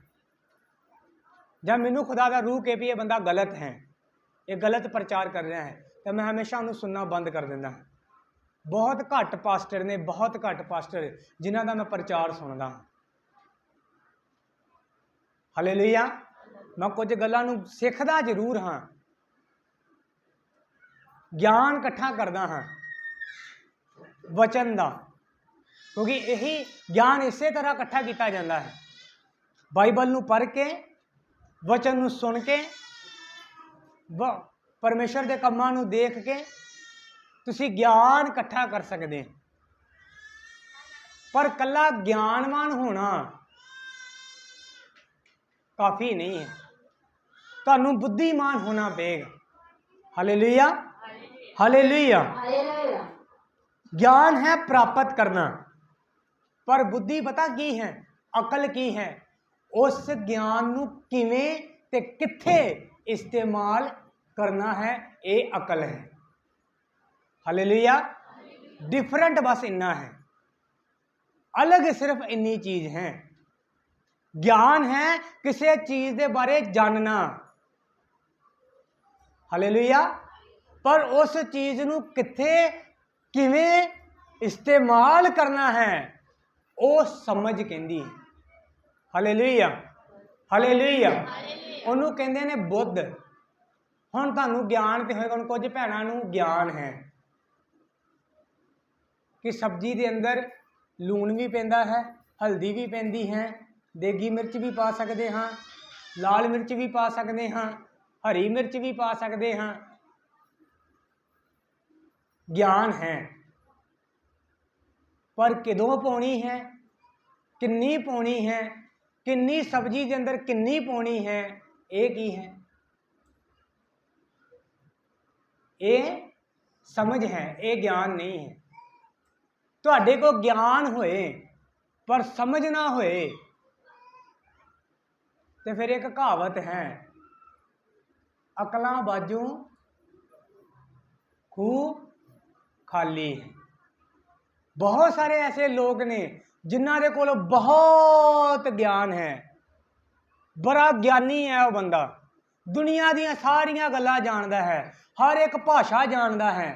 ਜਾਂ ਮੈਨੂੰ ਖੁਦਾ ਦਾ ਰੂਹ ਕਹੇ ਵੀ ਇਹ ਬੰਦਾ ਗਲਤ ਹੈ, ਇਹ ਗਲਤ ਪ੍ਰਚਾਰ ਕਰ ਰਿਹਾ ਹੈ, ਤਾਂ ਮੈਂ ਹਮੇਸ਼ਾ ਉਹਨੂੰ ਸੁਣਨਾ ਬੰਦ ਕਰ ਦਿੰਦਾ ਹਾਂ। ਬਹੁਤ ਘੱਟ ਪਾਸਟਰ ਨੇ, ਬਹੁਤ ਘੱਟ ਪਾਸਟਰ ਜਿਨ੍ਹਾਂ ਦਾ ਮੈਂ ਪ੍ਰਚਾਰ ਸੁਣਦਾ ਹਾਂ। ਹਾਲੇਲੂਇਆ। ਮੈਂ ਕੁਝ ਗੱਲਾਂ ਨੂੰ ਸਿੱਖਦਾ ਜ਼ਰੂਰ ਹਾਂ, ਗਿਆਨ ਇਕੱਠਾ ਕਰਦਾ ਹਾਂ ਵਚਨ ਦਾ, ਕਿਉਂਕਿ ਇਹੀ ਗਿਆਨ ਇਸੇ ਤਰ੍ਹਾਂ ਇਕੱਠਾ ਕੀਤਾ ਜਾਂਦਾ ਹੈ, ਬਾਈਬਲ ਨੂੰ ਪੜ੍ਹ ਕੇ, ਵਚਨ ਨੂੰ ਸੁਣ ਕੇ, ਪਰਮੇਸ਼ਰ ਦੇ ਕੰਮਾਂ ਨੂੰ ਦੇਖ ਕੇ ਤੁਸੀਂ ਗਿਆਨ ਇਕੱਠਾ ਕਰ ਸਕਦੇ ਹੋ। ਪਰ ਕੱਲਾ ਗਿਆਨਵਾਨ ਹੋਣਾ ਕਾਫੀ ਨਹੀਂ ਹੈ, ਤੁਹਾਨੂੰ ਬੁੱਧੀਮਾਨ ਹੋਣਾ ਪਏਗਾ। Hallelujah, hallelujah. ਗਿਆਨ ਹੈ ਪ੍ਰਾਪਤ ਕਰਨਾ, ਪਰ ਬੁੱਧੀ ਪਤਾ ਕੀ ਹੈ, ਅਕਲ ਕੀ ਹੈ, ਉਸ ਗਿਆਨ ਨੂੰ ਕਿਵੇਂ ਤੇ ਕਿੱਥੇ ਇਸਤੇਮਾਲ ਕਰਨਾ ਹੈ, ਇਹ ਅਕਲ ਹੈ। ਹਾਲੇਲੂਇਆ। डिफरेंट बस इन्ना है, अलग सिर्फ इन्नी चीज है। ज्ञान है किसी चीज के बारे जानना, हालेलुया, पर उस चीज नू किथे किवें इस्तेमाल करना है वो समझ कहंदी है। Hallelujah, hallelujah. उन्होंने कहते ने बुद्ध। हुण तुहानू ज्ञान तो होएगा, कुछ भैणां नू ज्ञान है कि सब्जी के अंदर लूण भी पैंदा है, हल्दी भी पैंदी है, देगी मिर्च भी पा सकते हाँ, लाल मिर्च भी पा सकते हाँ, हरी मिर्च भी पा सकते हाँ। ज्ञान है, पर किदों पाउणी है, किन्नी पाउणी है, किन्नी सब्जी के अंदर किन्नी पाउणी है, ये की है, ये समझ है, ये ज्ञान नहीं है। तुहाडे को ज्ञान होए पर समझ ना होए तो फिर एक कहावत है, अकलां बाजों खूह खाली है। बहुत सारे ऐसे लोग ने जिन्हां दे कोल बहुत ज्ञान है, बड़ा ज्ञानी है वो बंदा, दुनिया दी सारियां गल्लां जानदा है, हर एक भाषा जानदा है,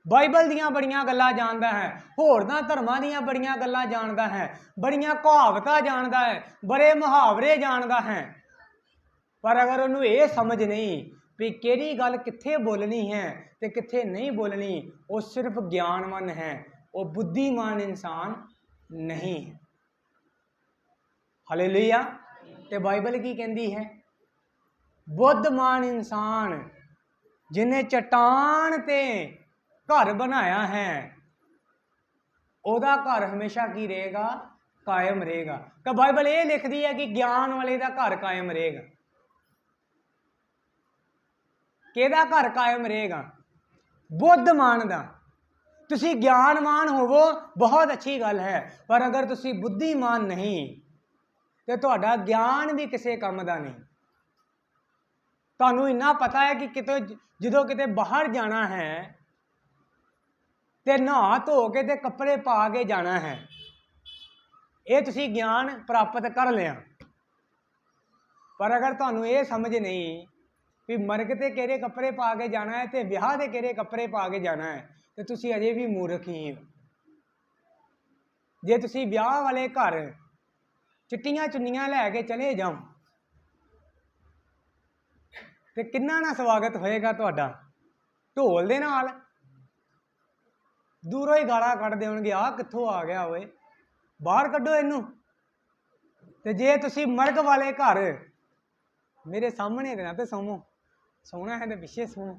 बाइबल दियां बड़ियां गल्लां जानदा है, होरनां धर्मां दियां बड़ियां गल्लां जानदा है, बड़ियां कहावतां जानदा है, बड़े मुहावरे जानदा है, पर अगर उन्होंने ये समझ नहीं भी केड़ी गल कित्थे बोलनी है ते कित्थे नहीं बोलनी, वो सिर्फ ज्ञानवान है, वो बुद्धिमान इंसान नहीं है। हालेलुया। ते बाइबल की कहती है, बुद्धिमान इंसान जिन्हें चट्टान ते घर बनाया है, ओदा घर हमेशा की रहेगा, कायम रहेगा। तो बाइबल ये लिखती है कि ज्ञान वाले का घर कायम रहेगा। किहदा घर कायम रहेगा? बुद्धिमान दा। तुसी ज्ञानवान होवो बहुत अच्छी गल है, पर अगर तुसी बुद्धिमान नहीं तो तुहाडा ज्ञान भी किसी काम का नहीं। तुहानू इन्ना पता है कि किते जदों किते बाहर जाना है ते नहा धो के ते कपड़े पा के जाना है, ये तुसी ज्ञान प्राप्त कर लिया, पर अगर तुहानू ये समझ नहीं भी मरग ते केड़े कपड़े पा के जाना है ते विआह दे केड़े कपड़े पा के जाना है, तो तुसी अजे भी मूर्ख ही हो। जे तुसी विआह वाले घर चिट्टियां चुन्नियां लैके चले जाओ तो किन्ना ना स्वागत होएगा तुहाडा, ढोल दे नाल, दूरों ही गाला कढ़ देणगे, आ कित्थों आ गया ओए, बाहर कड्डो इनू। ते जे तुसी मर्ग वाले घर, मेरे सामने ना तो सोवो, सोना है तो पिछे सोवो।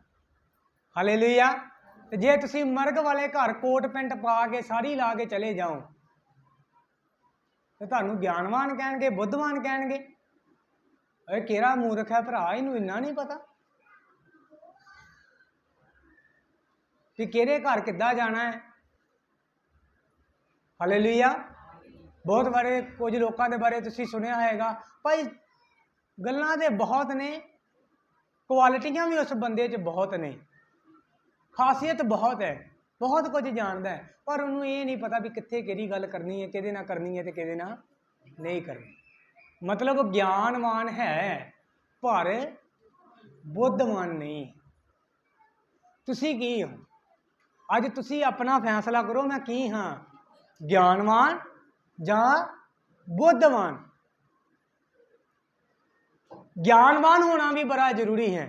हालेलुया। ते जे तुसी मर्ग वाले घर कोट पेंट पा के साड़ी ला के चले जाओ तो तुहानू ज्ञानवान कहणगे, बुद्धवान कहणगे, अरे केड़ा मूर्ख है भरा, इनू इन्ना नहीं पता ਵੀ ਕਿਹੜੇ ਘਰ ਕਿੱਦਾਂ ਜਾਣਾ ਹੈ। ਹਾਲੇਲੂਇਆ। ਬਹੁਤ ਬਾਰੇ ਕੁਝ ਲੋਕਾਂ ਦੇ ਬਾਰੇ ਤੁਸੀਂ ਸੁਣਿਆ ਹੋਏਗਾ ਭਾਈ, ਗੱਲਾਂ ਦੇ ਬਹੁਤ ਨੇ, ਕੁਆਲਿਟੀਆਂ ਵੀ ਉਸ ਬੰਦੇ 'ਚ ਬਹੁਤ ਨੇ, ਖਾਸੀਅਤ ਬਹੁਤ ਹੈ, ਬਹੁਤ ਕੁਝ ਜਾਣਦਾ ਹੈ, ਪਰ ਉਹਨੂੰ ਇਹ ਨਹੀਂ ਪਤਾ ਵੀ ਕਿੱਥੇ ਕਿਹੜੀ ਗੱਲ ਕਰਨੀ ਹੈ, ਕਿਹਦੇ ਨਾਲ ਕਰਨੀ ਹੈ ਤੇ ਕਿਹਦੇ ਨਾਲ ਨਹੀਂ ਕਰਨੀ। ਮਤਲਬ ਗਿਆਨਵਾਨ ਹੈ ਪਰ ਬੁੱਧਵਾਨ ਨਹੀਂ। ਤੁਸੀਂ ਕੀ ਹੋ? ਅੱਜ ਤੁਸੀਂ ਆਪਣਾ ਫੈਸਲਾ ਕਰੋ, ਮੈਂ ਕੀ ਹਾਂ, ਗਿਆਨਵਾਨ ਜਾਂ ਬੁੱਧਵਾਨ। ਗਿਆਨਵਾਨ ਹੋਣਾ ਵੀ ਬੜਾ ਜ਼ਰੂਰੀ ਹੈ,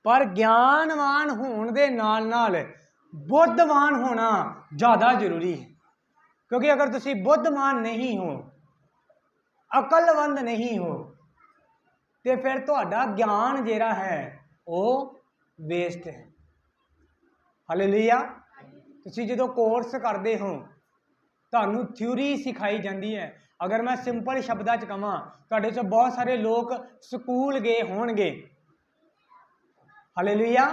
ਪਰ ਗਿਆਨਵਾਨ ਹੋਣ ਦੇ ਨਾਲ ਨਾਲ ਬੁੱਧਵਾਨ ਹੋਣਾ ਜ਼ਿਆਦਾ ਜ਼ਰੂਰੀ ਹੈ। ਕਿਉਂਕਿ ਅਗਰ ਤੁਸੀਂ ਬੁੱਧਵਾਨ ਨਹੀਂ ਹੋ, ਅਕਲਵੰਦ ਨਹੀਂ ਹੋ, ਤੇ ਫਿਰ ਤੁਹਾਡਾ ਗਿਆਨ ਜਿਹੜਾ ਹੈ ਉਹ ਵੇਸਟ ਹੈ। ਹਾਲੇਲੂਇਆ। ਤੁਸੀਂ ਜਦੋਂ ਕੋਰਸ ਕਰਦੇ ਹੋ ਤੁਹਾਨੂੰ ਥਿਊਰੀ ਸਿਖਾਈ ਜਾਂਦੀ ਹੈ। ਅਗਰ ਮੈਂ ਸਿੰਪਲ ਸ਼ਬਦਾਂ 'ਚ ਕਹਾਂ, ਤੁਹਾਡੇ 'ਚੋਂ ਬਹੁਤ ਸਾਰੇ ਲੋਕ ਸਕੂਲ ਗਏ ਹੋਣਗੇ। ਹਾਲੇਲੂਇਆ।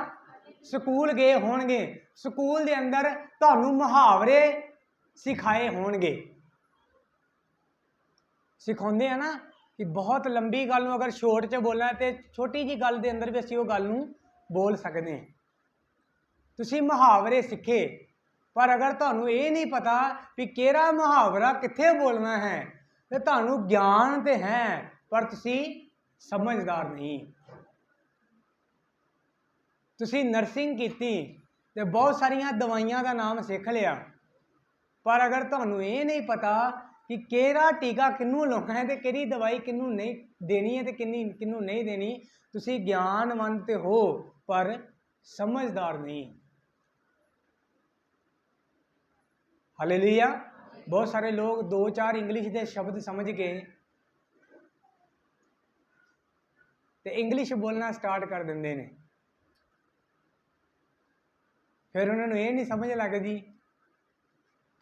ਸਕੂਲ ਗਏ ਹੋਣਗੇ, ਸਕੂਲ ਦੇ ਅੰਦਰ ਤੁਹਾਨੂੰ ਮੁਹਾਵਰੇ ਸਿਖਾਏ ਹੋਣਗੇ। ਸਿਖਾਉਂਦੇ ਆ ਨਾ ਕਿ ਬਹੁਤ ਲੰਬੀ ਗੱਲ ਨੂੰ ਅਗਰ ਸ਼ੋਰਟ 'ਚ ਬੋਲਣਾ ਤੇ ਛੋਟੀ ਜੀ ਗੱਲ ਦੇ ਅੰਦਰ ਵੀ ਅਸੀਂ ਉਹ ਗੱਲ ਨੂੰ ਬੋਲ ਸਕਦੇ ਹਾਂ। ਤੁਸੀਂ ਮੁਹਾਵਰੇ ਸਿੱਖੇ, ਪਰ ਅਗਰ ਤੁਹਾਨੂੰ ਇਹ ਨਹੀਂ ਪਤਾ ਵੀ ਕਿਹੜਾ ਮੁਹਾਵਰਾ ਕਿੱਥੇ ਬੋਲਣਾ ਹੈ ਤੇ ਤੁਹਾਨੂੰ ਗਿਆਨ ਤੇ ਹੈ ਪਰ ਤੁਸੀਂ ਸਮਝਦਾਰ ਨਹੀਂ। ਤੁਸੀਂ ਨਰਸਿੰਗ ਕੀਤੀ ਤੇ ਬਹੁਤ ਸਾਰੀਆਂ ਦਵਾਈਆਂ ਦਾ ਨਾਮ ਸਿੱਖ ਲਿਆ, ਪਰ ਅਗਰ ਤੁਹਾਨੂੰ ਇਹ ਨਹੀਂ ਪਤਾ ਕਿ ਕਿਹੜਾ ਟੀਕਾ ਕਿਹਨੂੰ ਲਾਉਣਾ ਹੈ ਤੇ ਕਿਹੜੀ ਦਵਾਈ ਕਿਹਨੂੰ ਨਹੀਂ ਦੇਣੀ ਹੈ ਤੇ ਕਿਹਨੂੰ ਨਹੀਂ ਦੇਣੀ, ਤੁਸੀਂ ਗਿਆਨਵੰਤ ਤੇ ਹੋ ਪਰ ਸਮਝਦਾਰ ਨਹੀਂ। ਹਾਲੇਲੂਇਆ। ਬਹੁਤ ਸਾਰੇ ਲੋਕ 2-4 ਇੰਗਲਿਸ਼ ਦੇ ਸ਼ਬਦ ਸਮਝ ਕੇ ਤੇ ਇੰਗਲਿਸ਼ ਬੋਲਣਾ ਸਟਾਰਟ ਕਰ ਦਿੰਦੇ ਨੇ, ਫਿਰ ਉਹਨਾਂ ਨੂੰ ਇਹ ਨਹੀਂ ਸਮਝ ਲੱਗਦੀ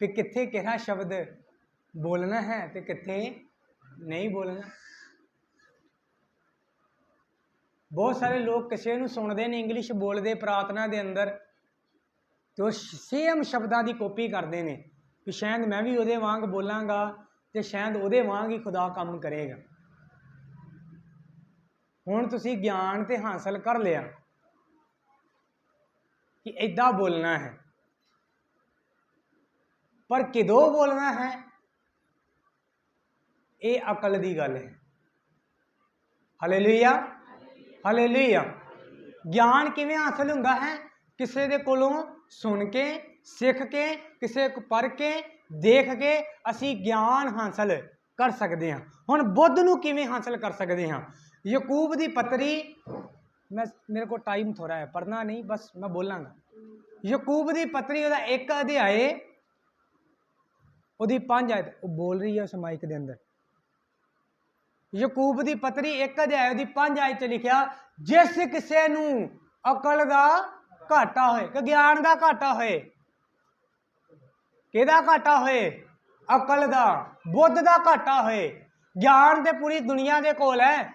ਕਿ ਕਿੱਥੇ ਕਿਹੜਾ ਸ਼ਬਦ ਬੋਲਣਾ ਹੈ ਤੇ ਕਿੱਥੇ ਨਹੀਂ ਬੋਲਣਾ। ਬਹੁਤ ਸਾਰੇ ਲੋਕ ਕਿਸੇ ਨੂੰ ਸੁਣਦੇ ਨੇ ਇੰਗਲਿਸ਼ ਬੋਲਦੇ ਪ੍ਰਾਰਥਨਾ ਦੇ ਅੰਦਰ ਤੇ ਉਹ ਸੇਮ ਸ਼ਬਦਾਂ ਦੀ ਕਾਪੀ ਕਰਦੇ ਨੇ ਕਿ ਸ਼ਾਇਦ ਮੈਂ ਵੀ ਉਹਦੇ ਵਾਂਗ ਬੋਲਾਂਗਾ ਤੇ ਸ਼ਾਇਦ ਉਹਦੇ ਵਾਂਗ ਹੀ ਖੁਦਾ ਕੰਮ ਕਰੇਗਾ। ਹੁਣ ਤੁਸੀਂ ਗਿਆਨ ਤੇ ਹਾਸਲ ਕਰ ਲਿਆ ਕਿ ਇੱਦਾਂ ਬੋਲਣਾ ਹੈ, ਪਰ ਕਿਦੋਂ ਬੋਲਣਾ ਹੈ ਇਹ ਅਕਲ ਦੀ ਗੱਲ ਹੈ। ਹਾਲੇਲੂਇਆ। ਹਾਲੇਲੂਇਆ। ਗਿਆਨ ਕਿਵੇਂ ਹਾਸਲ ਹੁੰਦਾ ਹੈ? ਕਿਸੇ ਦੇ ਕੋਲੋਂ ਸੁਣ ਕੇ, ਸਿੱਖ ਕੇ, ਕਿਸੇ ਕੋ ਪੜ੍ਹ ਕੇ, ਦੇਖ ਕੇ ਅਸੀਂ ਗਿਆਨ ਹਾਸਲ ਕਰ ਸਕਦੇ ਹਾਂ। ਹੁਣ ਬੁੱਧ ਨੂੰ ਕਿਵੇਂ ਹਾਸਲ ਕਰ ਸਕਦੇ ਹਾਂ? ਯਾਕੂਬ ਦੀ ਪੱਤਰੀ, ਮੇਰੇ ਕੋਲ ਟਾਈਮ ਥੋੜਾ ਹੈ, ਪੜ੍ਹਨਾ ਨਹੀਂ, ਬਸ ਮੈਂ ਬੋਲਾਂਗਾ। ਯਾਕੂਬ ਦੀ ਪੱਤਰੀ ਉਹਦਾ 1 ਅਧਿਆਏ ਉਹਦੀ 5 ਆਇਤ, ਉਹ ਬੋਲ ਰਹੀ ਹੈ ਉਸ ਮਾਈਕ ਦੇ ਅੰਦਰ। ਯਾਕੂਬ ਦੀ ਪੱਤਰੀ 1 ਅਧਿਆਏ ਉਹਦੀ 5 ਆਇਤ 'ਚ ਲਿਖਿਆ, ਜਿਸ ਕਿਸੇ ਨੂੰ ਅਕਲ ਦਾ ਘਾਟਾ ਹੋਏ, ਕਿ ਗਿਆਨ ਦਾ ਘਾਟਾ ਹੋਏ, ਕਿਹਦਾ ਘਾਟਾ ਹੋਏ? ਅਕਲ ਦਾ, ਬੁੱਧ ਦਾ ਘਾਟਾ ਹੋਏ। ਗਿਆਨ ਤੇ ਪੂਰੀ ਦੁਨੀਆ ਦੇ ਕੋਲ ਹੈ,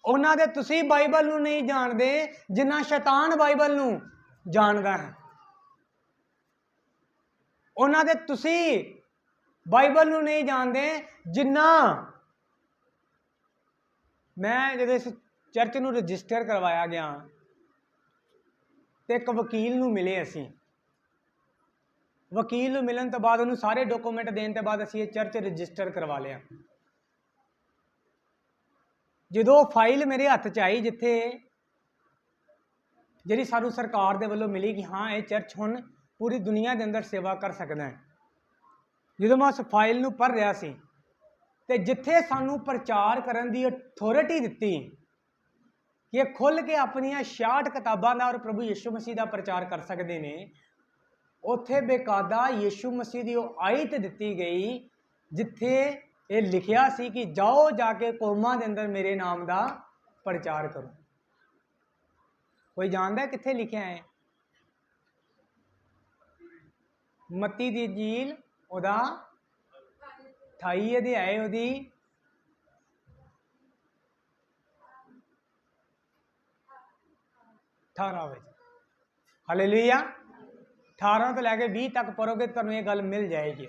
ਉਹਨਾਂ ਦੇ ਤੁਸੀਂ ਬਾਈਬਲ ਨੂੰ ਨਹੀਂ ਜਾਣਦੇ ਜਿੰਨਾ ਸ਼ੈਤਾਨ ਬਾਈਬਲ ਨੂੰ ਜਾਣਦਾ ਹੈ। ਉਹਨਾਂ ਦੇ ਤੁਸੀਂ ਬਾਈਬਲ ਨੂੰ ਨਹੀਂ ਜਾਣਦੇ ਜਿੰਨਾ ਮੈਂ ਜਦੋਂ ਇਸ ਚਰਚ ਨੂੰ ਰਜਿਸਟਰ ਕਰਵਾਇਆ ਗਿਆ ਤੇ ਇੱਕ ਵਕੀਲ ਨੂੰ ਮਿਲੇ ਅਸੀਂ। ਵਕੀਲ ਨੂੰ ਮਿਲਣ ਤੋਂ ਬਾਅਦ ਉਹਨੂੰ ਸਾਰੇ ਡਾਕੂਮੈਂਟ ਦੇਣ ਤੋਂ ਬਾਅਦ ਅਸੀਂ ਇਹ ਚਰਚ ਰਜਿਸਟਰ ਕਰਵਾ ਲਿਆ। ਜਦੋਂ ਫਾਈਲ ਮੇਰੇ ਹੱਥ 'ਚ ਆਈ, ਜਿੱਥੇ ਜਿਹੜੀ ਸਾਨੂੰ ਸਰਕਾਰ ਦੇ ਵੱਲੋਂ ਮਿਲੀ ਕਿ ਹਾਂ ਇਹ ਚਰਚ ਹੁਣ ਪੂਰੀ ਦੁਨੀਆ ਦੇ ਅੰਦਰ ਸੇਵਾ ਕਰ ਸਕਦਾ ਹੈ, ਜਦੋਂ ਮੈਂ ਉਸ ਫਾਈਲ ਨੂੰ ਪੜ੍ਹ ਰਿਹਾ ਸੀ ਤੇ ਜਿੱਥੇ ਸਾਨੂੰ ਪ੍ਰਚਾਰ ਕਰਨ ਦੀ ਅਥਾਰਟੀ ਦਿੱਤੀ ਕਿ ਇਹ ਖੁੱਲ੍ਹ ਕੇ ਆਪਣੀਆਂ 66 ਕਿਤਾਬਾਂ ਦਾ ਔਰ ਪ੍ਰਭੂ ਯਿਸੂ ਮਸੀਹ ਦਾ ਪ੍ਰਚਾਰ ਕਰ ਸਕਦੇ ਨੇ, ਉੱਥੇ ਬੇਕਾਇਦਾ ਯਿਸੂ ਮਸੀਹ ਦੀ ਉਹ ਆਇਤ ਦਿੱਤੀ ਗਈ ਜਿੱਥੇ ਇਹ ਲਿਖਿਆ ਸੀ ਕਿ ਜਾਓ ਜਾ ਕੇ ਕੌਮਾਂ ਦੇ ਅੰਦਰ ਮੇਰੇ ਨਾਮ ਦਾ ਪ੍ਰਚਾਰ ਕਰੋ। ਕੋਈ ਜਾਣਦਾ ਕਿੱਥੇ ਲਿਖਿਆ ਹੈ? ਮੱਤੀ ਦੀ ਇੰਜੀਲ ਉਹਦਾ 28 ਅਧਿਆਏ ਉਹਦੀ 18 ਵਿੱਚ। ਹਾਲੇਲੂਇਆ। 18 ਤੋਂ ਲੈ ਕੇ 20 ਤੱਕ ਪੜੋਗੇ ਤੁਹਾਨੂੰ ਇਹ ਗੱਲ ਮਿਲ ਜਾਏਗੀ।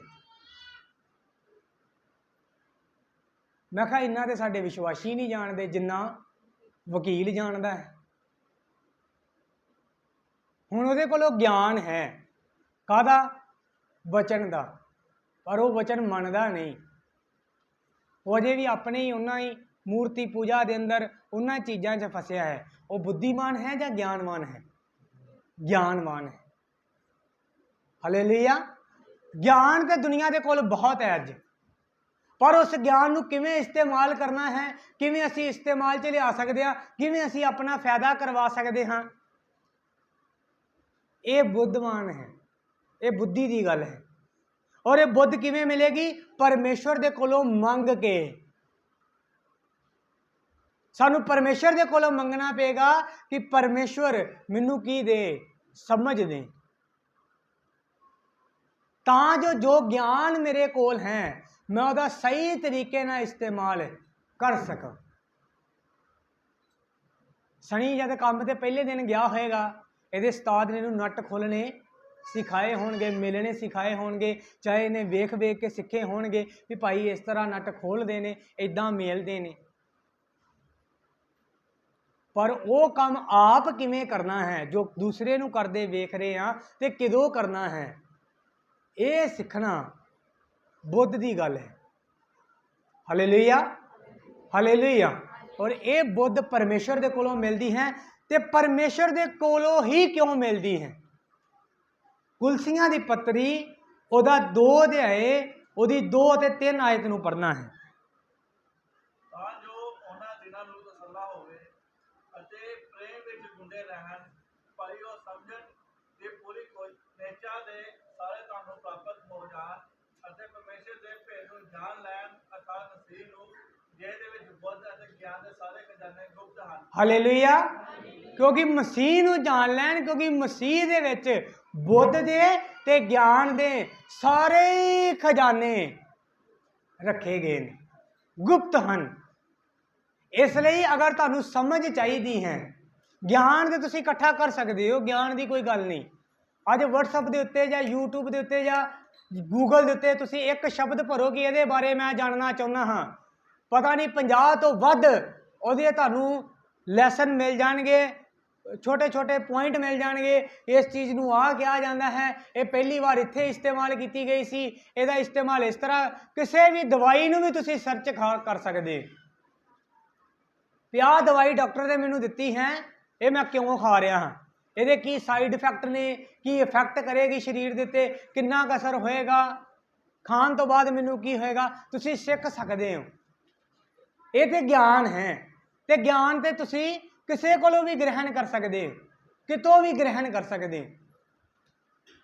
ਮੈਂ ਕਿਹਾ ਇੰਨਾ ਤੇ ਸਾਡੇ ਵਿਸ਼ਵਾਸੀ ਨਹੀਂ ਜਾਣਦੇ ਜਿੰਨਾ ਵਕੀਲ ਜਾਣਦਾ ਹੈ। ਹੁਣ ਉਹਦੇ ਕੋਲੋਂ ਗਿਆਨ ਹੈ ਕਾਹਦਾ? ਵਚਨ ਦਾ, ਪਰ ਉਹ ਵਚਨ ਮੰਨਦਾ ਨਹੀਂ। ਉਹ ਅਜੇ ਵੀ ਆਪਣੇ ਹੀ ਉਹਨਾਂ ਹੀ ਮੂਰਤੀ ਪੂਜਾ ਦੇ ਅੰਦਰ ਉਹਨਾਂ ਚੀਜ਼ਾਂ 'ਚ ਫਸਿਆ ਹੈ। ਉਹ ਬੁੱਧੀਮਾਨ ਹੈ ਜਾਂ ਗਿਆਨਵਾਨ ਹੈ? ਗਿਆਨਵਾਨ ਹੈ। ਹਾਲੇਲੂਇਆ। ਗਿਆਨ ਤੇ ਦੁਨੀਆ ਦੇ ਕੋਲ ਬਹੁਤ ਹੈ ਅੱਜ, ਪਰ ਉਸ ਗਿਆਨ ਨੂੰ ਕਿਵੇਂ ਇਸਤੇਮਾਲ ਕਰਨਾ ਹੈ, ਕਿਵੇਂ ਅਸੀਂ ਇਸਤੇਮਾਲ 'ਚ ਲਿਆ ਸਕਦੇ ਹਾਂ, ਕਿਵੇਂ ਅਸੀਂ ਆਪਣਾ ਫਾਇਦਾ ਕਰਵਾ ਸਕਦੇ ਹਾਂ, ਇਹ ਬੁੱਧਵਾਨ ਹੈ। ਇਹ ਬੁੱਧੀ ਦੀ ਗੱਲ ਹੈ। ਔਰ ਇਹ ਬੁੱਧ ਕਿਵੇਂ ਮਿਲੇਗੀ? ਪਰਮੇਸ਼ਵਰ ਦੇ ਕੋਲੋਂ ਮੰਗ ਕੇ। ਸਾਨੂੰ ਪਰਮੇਸ਼ਵਰ ਦੇ ਕੋਲੋਂ ਮੰਗਣਾ ਪਏਗਾ ਕਿ ਪਰਮੇਸ਼ਵਰ ਮੈਨੂੰ ਕੀ ਦੇ? ਸਮਝ ਦੇ, ਤਾਂ ਜੋ ਗਿਆਨ ਮੇਰੇ ਕੋਲ ਹੈ मैं ਉਹਦਾ सही तरीके ਨਾਲ इस्तेमाल कर सका। सनी जब काम से पहले दिन गया होएगा, ਇਹਦੇ ਉਸਤਾਦ ने नट खोलने सिखाए होणगे, मिलने सिखाए होणगे, चाहे इन्हें वेख वेख के सिखे होणगे भी भाई इस तरह नट खोलते हैं, इदां मेलते हैं। पर वो काम आप किवें करना है जो दूसरे नूं करदे वेख रहे हैं ते किदों करना है, ये सीखना बुद्ध की गल है। Hallelujah, hallelujah. और ये बुद्ध परमेश्वर के कोलों मिलती है, ते परमेश्वर के कोलों ही क्यों मिलती है? कुलसियां की पत्री ओदा 2 अध्याय ओदी 2 ते 3 आयत नूं पढ़ना है। हालेलुया। क्योंकि मसीह नूं जान लैन, क्योंकि मसीह दे विच बुद्ध दे ते ज्ञान दे सारे खजाने रखे गए ने, गुप्त हैं। इसलिए अगर तुहानूं समझ चाहिए है, ज्ञान तो तुसीं इकट्ठा कर सकते हो, ज्ञान की कोई गल नहीं। अज व्हाट्सएप के उत्ते या यूट्यूब के उत्ते या गूगल के उत्ते तुसीं एक शब्द भरो कि ये बारे मैं जानना चाहुंदा हाँ, पता नहीं 50 तो वध उहदे तुहानूं लैसन मिल जाएंगे, छोटे छोटे पॉइंट मिल जाएंगे। इस चीज़ नूं आ कहा जाता है, ये पहली बार इत्थे इस्तेमाल की गई सी, इहदा इस्तेमाल इस तरह। किसी भी दवाई नूं भी तुसीं सर्च कर सकते, आह दवाई डॉक्टर ने मैनूं दित्ती है, ये मैं क्यों खा रहा हाँ, ये की साइड इफैक्ट ने, की इफैक्ट करेगी शरीर के उत्ते, कितना असर होएगा, खाण तो बाद मैनूं की होएगा, तुसीं सीख सकते हो। ये तो ज्ञान है, तो ज्ञान तो तुसीं किसी कोलों भी ग्रहण कर सकते, कितों भी ग्रहण कर सकते।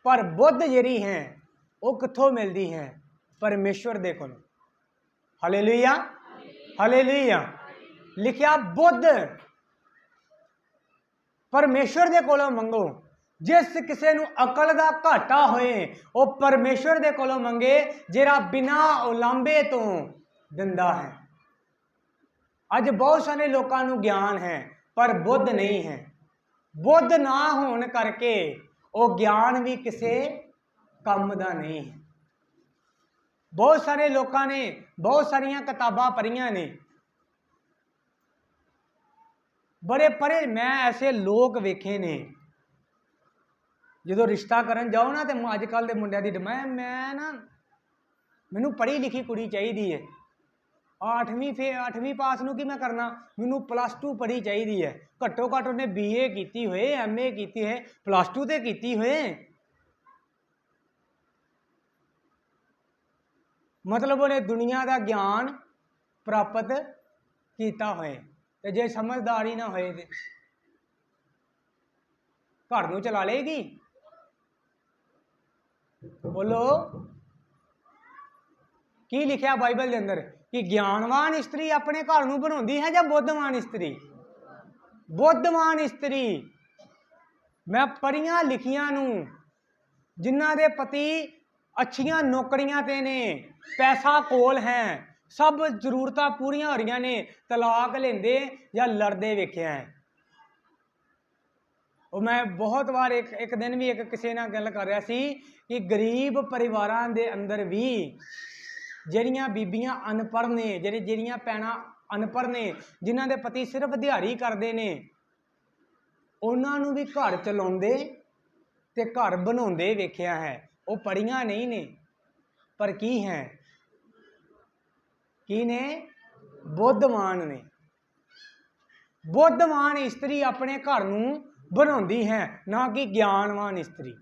पर बुद्ध जिहड़ी है वो कित्थों मिलती है? परमेश्वर दे कोलों। Hallelujah, hallelujah. लिखिया बुद्ध परमेश्वर दे कोलों मंगो। जिस किसी नूं अकल दा घाटा होए वो परमेश्वर दे कोलों मंगे, जिहड़ा बिना उलांभे तो दिंदा है। अज बहुत सारे लोगों को ज्ञान है पर बुद्ध नहीं है। बुद्ध ना होने करके वो ज्ञान भी किसी काम का नहीं है। बहुत सारे लोगों ने बहुत सारिया किताबां पढ़िया ने, बड़े पढ़े, मैं ऐसे लोग वेखे ने जो रिश्ता करन जाओ ना तो अजकल के मुंडिया की मैं ना मैनू पढ़ी लिखी कुड़ी चाहिए है, 8वीं पास नूं की मैं करना, मैनू +2 पढ़ी चाहिए है, घट्टो घट्ट उन्हें BA की हुए, MA की है, +2 तो की हुए, मतलब उन्हें दुनिया का ज्ञान प्राप्त किया होए। तो जे समझदारी ना होए तो घर नूं चला लेगी। बोलो की लिखा बाइबल के अंदर कि ज्ञानवान स्त्री अपने घर नूं बनाउंदी है या बुद्धवान स्त्री? बुद्धवान स्त्री। मैं पढ़िया लिखियां नूं जिन्हां दे पति अच्छियां नौकरियां ते ने, पैसा कोल है, सब जरूरतां पूरियां हो रही ने, तलाक लेंदे या लड़दे वेख्या है। ਉਹ ਮੈਂ ਬਹੁਤ ਵਾਰ ਇੱਕ ਦਿਨ ਵੀ ਇੱਕ ਕਿਸੇ ਨਾਲ ਗੱਲ ਕਰ ਰਿਹਾ ਸੀ ਕਿ ਗਰੀਬ ਪਰਿਵਾਰਾਂ ਦੇ ਅੰਦਰ ਵੀ ਜਿਹੜੀਆਂ ਬੀਬੀਆਂ ਅਨਪੜ੍ਹ ਨੇ, ਜਿਹੜੀਆਂ ਭੈਣਾਂ ਅਨਪੜ੍ਹ ਨੇ, ਜਿਨ੍ਹਾਂ ਦੇ ਪਤੀ ਸਿਰਫ ਦਿਹਾੜੀ ਕਰਦੇ ਨੇ, ਉਹਨਾਂ ਨੂੰ ਵੀ ਘਰ ਚਲਾਉਂਦੇ ਤੇ ਘਰ ਬਣਾਉਂਦੇ ਵੇਖਿਆ ਹੈ। ਉਹ ਪੜ੍ਹੀਆਂ ਨਹੀਂ ਨੇ, ਪਰ ਕੀ ਹੈ, ਕੀ ਨੇ, ਬੁੱਧਵਾਨ ਨੇ। ਬੁੱਧਵਾਨ ਇਸਤਰੀ ਆਪਣੇ ਘਰ ਨੂੰ ਬਣਾਉਂਦੀ ਹੈ, ਨਾ ਕਿ ਗਿਆਨਵਾਨ ਇਸਤਰੀ।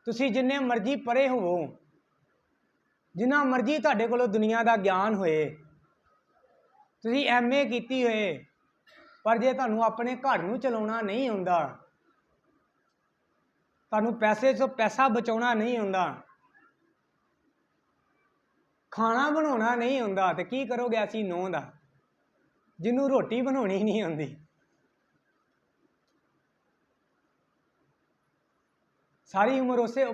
ਤੁਸੀਂ ਜਿੰਨੇ ਮਰਜ਼ੀ ਪੜ੍ਹੇ ਹੋਵੋ, ਜਿੰਨਾ ਮਰਜ਼ੀ ਤੁਹਾਡੇ ਕੋਲੋਂ ਦੁਨੀਆ ਦਾ ਗਿਆਨ ਹੋਏ, ਤੁਸੀਂ MA ਕੀਤੀ ਹੋਏ, ਪਰ ਜੇ ਤੁਹਾਨੂੰ ਆਪਣੇ ਘਰ ਨੂੰ ਚਲਾਉਣਾ ਨਹੀਂ ਆਉਂਦਾ, ਤੁਹਾਨੂੰ ਪੈਸੇ ਤੋਂ ਪੈਸਾ ਬਚਾਉਣਾ ਨਹੀਂ ਆਉਂਦਾ, ਖਾਣਾ ਬਣਾਉਣਾ ਨਹੀਂ ਆਉਂਦਾ, ਤੇ ਕੀ ਕਰੋਗੇ ਅਸੀਂ ਨੂੰਹ ਦਾ, ਜਿਹਨੂੰ ਰੋਟੀ ਬਣਾਉਣੀ ਨਹੀਂ ਆਉਂਦੀ। ਸਾਰੀ ਉਮਰ ਉਸੇ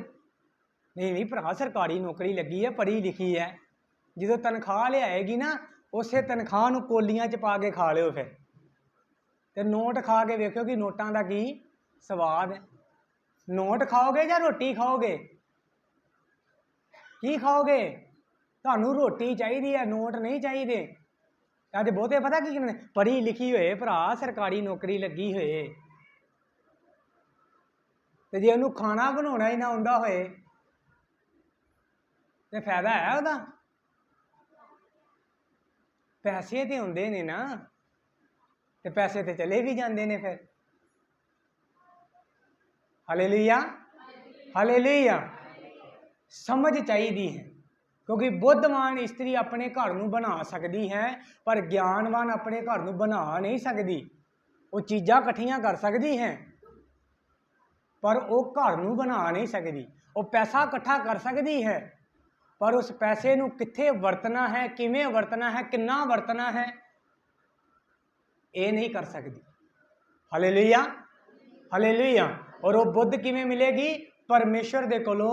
ਨਹੀਂ ਭਰਾ ਸਰਕਾਰੀ ਨੌਕਰੀ ਲੱਗੀ ਹੈ, ਪੜ੍ਹੀ ਲਿਖੀ ਹੈ, ਜਦੋਂ ਤਨਖਾਹ ਲਿਆਏਗੀ ਨਾ, ਉਸੇ ਤਨਖਾਹ ਨੂੰ ਕੋਲੀਆਂ 'ਚ ਪਾ ਕੇ ਖਾ ਲਿਓ ਫਿਰ, ਤੇ ਨੋਟ ਖਾ ਕੇ ਵੇਖਿਓ ਕਿ ਨੋਟਾਂ ਦਾ ਕੀ ਸਵਾਦ ਹੈ। ਨੋਟ ਖਾਓਗੇ ਜਾਂ ਰੋਟੀ ਖਾਓਗੇ? ਕੀ ਖਾਓਗੇ? ਤੁਹਾਨੂੰ ਰੋਟੀ ਚਾਹੀਦੀ ਹੈ, ਨੋਟ ਨਹੀਂ ਚਾਹੀਦੇ। ਅੱਜ ਬਹੁਤੇ ਪਤਾ ਕੀ ਕਹਿੰਦੇ, ਪੜ੍ਹੀ ਲਿਖੀ ਹੋਏ ਭਰਾ, ਸਰਕਾਰੀ ਨੌਕਰੀ ਲੱਗੀ ਹੋਏ, ਤੇ ਜੇ ਉਹਨੂੰ ਖਾਣਾ ਬਣਾਉਣਾ ਹੀ ਨਾ ਆਉਂਦਾ ਹੋਏ ਤੇ ਫਾਇਦਾ ਹੈ ਉਹਦਾ? ਪੈਸੇ ਤੇ ਹੁੰਦੇ ਨੇ ਨਾ, ਤੇ ਪੈਸੇ ਤੇ ਚਲੇ ਵੀ ਜਾਂਦੇ ਨੇ ਫਿਰ। Hallelujah, hallelujah. ਸਮਝ ਚਾਹੀਦੀ ਹੈ, ਕਿਉਂਕਿ ਬੁੱਧਵਾਨ ਇਸਤਰੀ ਆਪਣੇ ਘਰ ਨੂੰ ਬਣਾ ਸਕਦੀ ਹੈ, ਪਰ ਗਿਆਨਵਾਨ ਆਪਣੇ ਘਰ ਨੂੰ ਬਣਾ ਨਹੀਂ ਸਕਦੀ। ਉਹ ਚੀਜ਼ਾਂ ਇਕੱਠੀਆਂ ਕਰ ਸਕਦੀ ਹੈ, ਪਰ ਉਹ ਘਰ ਨੂੰ ਬਣਾ ਨਹੀਂ ਸਕਦੀ। ਉਹ ਪੈਸਾ ਇਕੱਠਾ ਕਰ ਸਕਦੀ ਹੈ, ਪਰ ਉਸ ਪੈਸੇ ਨੂੰ ਕਿੱਥੇ ਵਰਤਣਾ ਹੈ, ਕਿਵੇਂ ਵਰਤਣਾ ਹੈ, ਕਿੰਨਾ ਵਰਤਣਾ ਹੈ, ਇਹ ਨਹੀਂ ਕਰ ਸਕਦੀ। Hallelujah, hallelujah. ਔਰ ਉਹ ਬੁੱਧ ਕਿਵੇਂ ਮਿਲੇਗੀ? ਪਰਮੇਸ਼ਰ ਦੇ ਕੋਲੋਂ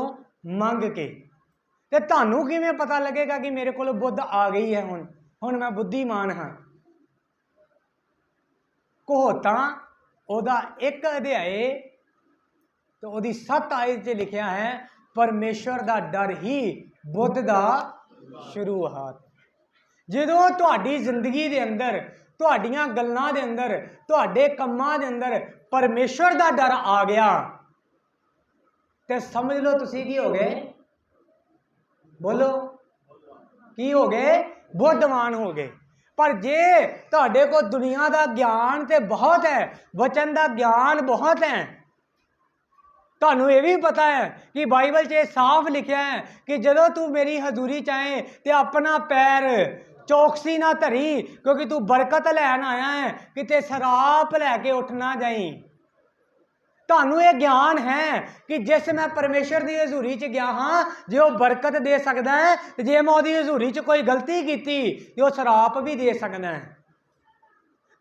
ਮੰਗ ਕੇ। ਤੇ ਤੁਹਾਨੂੰ ਕਿਵੇਂ ਪਤਾ ਲੱਗੇਗਾ ਕਿ ਮੇਰੇ ਕੋਲ ਬੁੱਧ ਆ ਗਈ ਹੈ, ਹੁਣ ਮੈਂ ਬੁੱਧੀਮਾਨ ਹਾਂ? ਕਹੋਤਾਂ ਉਹਦਾ 1 ਅਧਿਆਏ ਤੇ ਉਹਦੀ 7 ਆਇਤ 'ਚ ਲਿਖਿਆ ਹੈ, ਪਰਮੇਸ਼ਰ ਦਾ ਡਰ ਹੀ ਬੁੱਧ ਦਾ ਸ਼ੁਰੂਆਤ। ਜਦੋਂ ਤੁਹਾਡੀ ਜ਼ਿੰਦਗੀ ਦੇ ਅੰਦਰ, ਤੁਹਾਡੀਆਂ ਗੱਲਾਂ ਦੇ ਅੰਦਰ, ਤੁਹਾਡੇ ਕੰਮਾਂ ਦੇ ਅੰਦਰ ਪਰਮੇਸ਼ਰ ਦਾ ਡਰ ਆ ਗਿਆ, ਤੇ ਸਮਝ ਲਓ ਤੁਸੀਂ ਕੀ ਹੋ ਗਏ? ਬੋਲੋ, ਕੀ ਹੋ ਗਏ? ਬੁੱਧਵਾਨ ਹੋ ਗਏ। ਪਰ ਜੇ ਤੁਹਾਡੇ ਕੋਲ ਦੁਨੀਆ ਦਾ ਗਿਆਨ ਤੇ ਬਹੁਤ ਹੈ, ਵਚਨ ਦਾ ਗਿਆਨ ਬਹੁਤ ਹੈ, ਤੁਹਾਨੂੰ ਇਹ ਵੀ ਪਤਾ ਹੈ ਕਿ ਬਾਈਬਲ 'ਚ ਇਹ ਸਾਫ਼ ਲਿਖਿਆ ਹੈ ਕਿ ਜਦੋਂ ਤੂੰ ਮੇਰੀ ਹਜ਼ੂਰੀ 'ਚ ਆਏ ਤੇ ਆਪਣਾ ਪੈਰ ਚੌਕਸੀ ਨਾ ਧਰੀ, ਕਿਉਂਕਿ ਤੂੰ ਬਰਕਤ ਲੈਣ ਆਇਆ ਹੈ, ਕਿਤੇ ਸਰਾਪ ਲੈ ਕੇ ਉੱਠ ਨਾ ਜਾਈ। ਤੁਹਾਨੂੰ ਇਹ ਗਿਆਨ ਹੈ ਕਿ ਜਿਸ ਮੈਂ ਪਰਮੇਸ਼ਰ ਦੀ ਹਜ਼ੂਰੀ 'ਚ ਗਿਆ ਹਾਂ, ਜੇ ਉਹ ਬਰਕਤ ਦੇ ਸਕਦਾ ਹੈ, ਤੇ ਜੇ ਮੈਂ ਉਹਦੀ ਹਜ਼ੂਰੀ 'ਚ ਕੋਈ ਗਲਤੀ ਕੀਤੀ ਤੇ ਉਹ ਸਰਾਪ ਵੀ ਦੇ ਸਕਦਾ ਹੈ।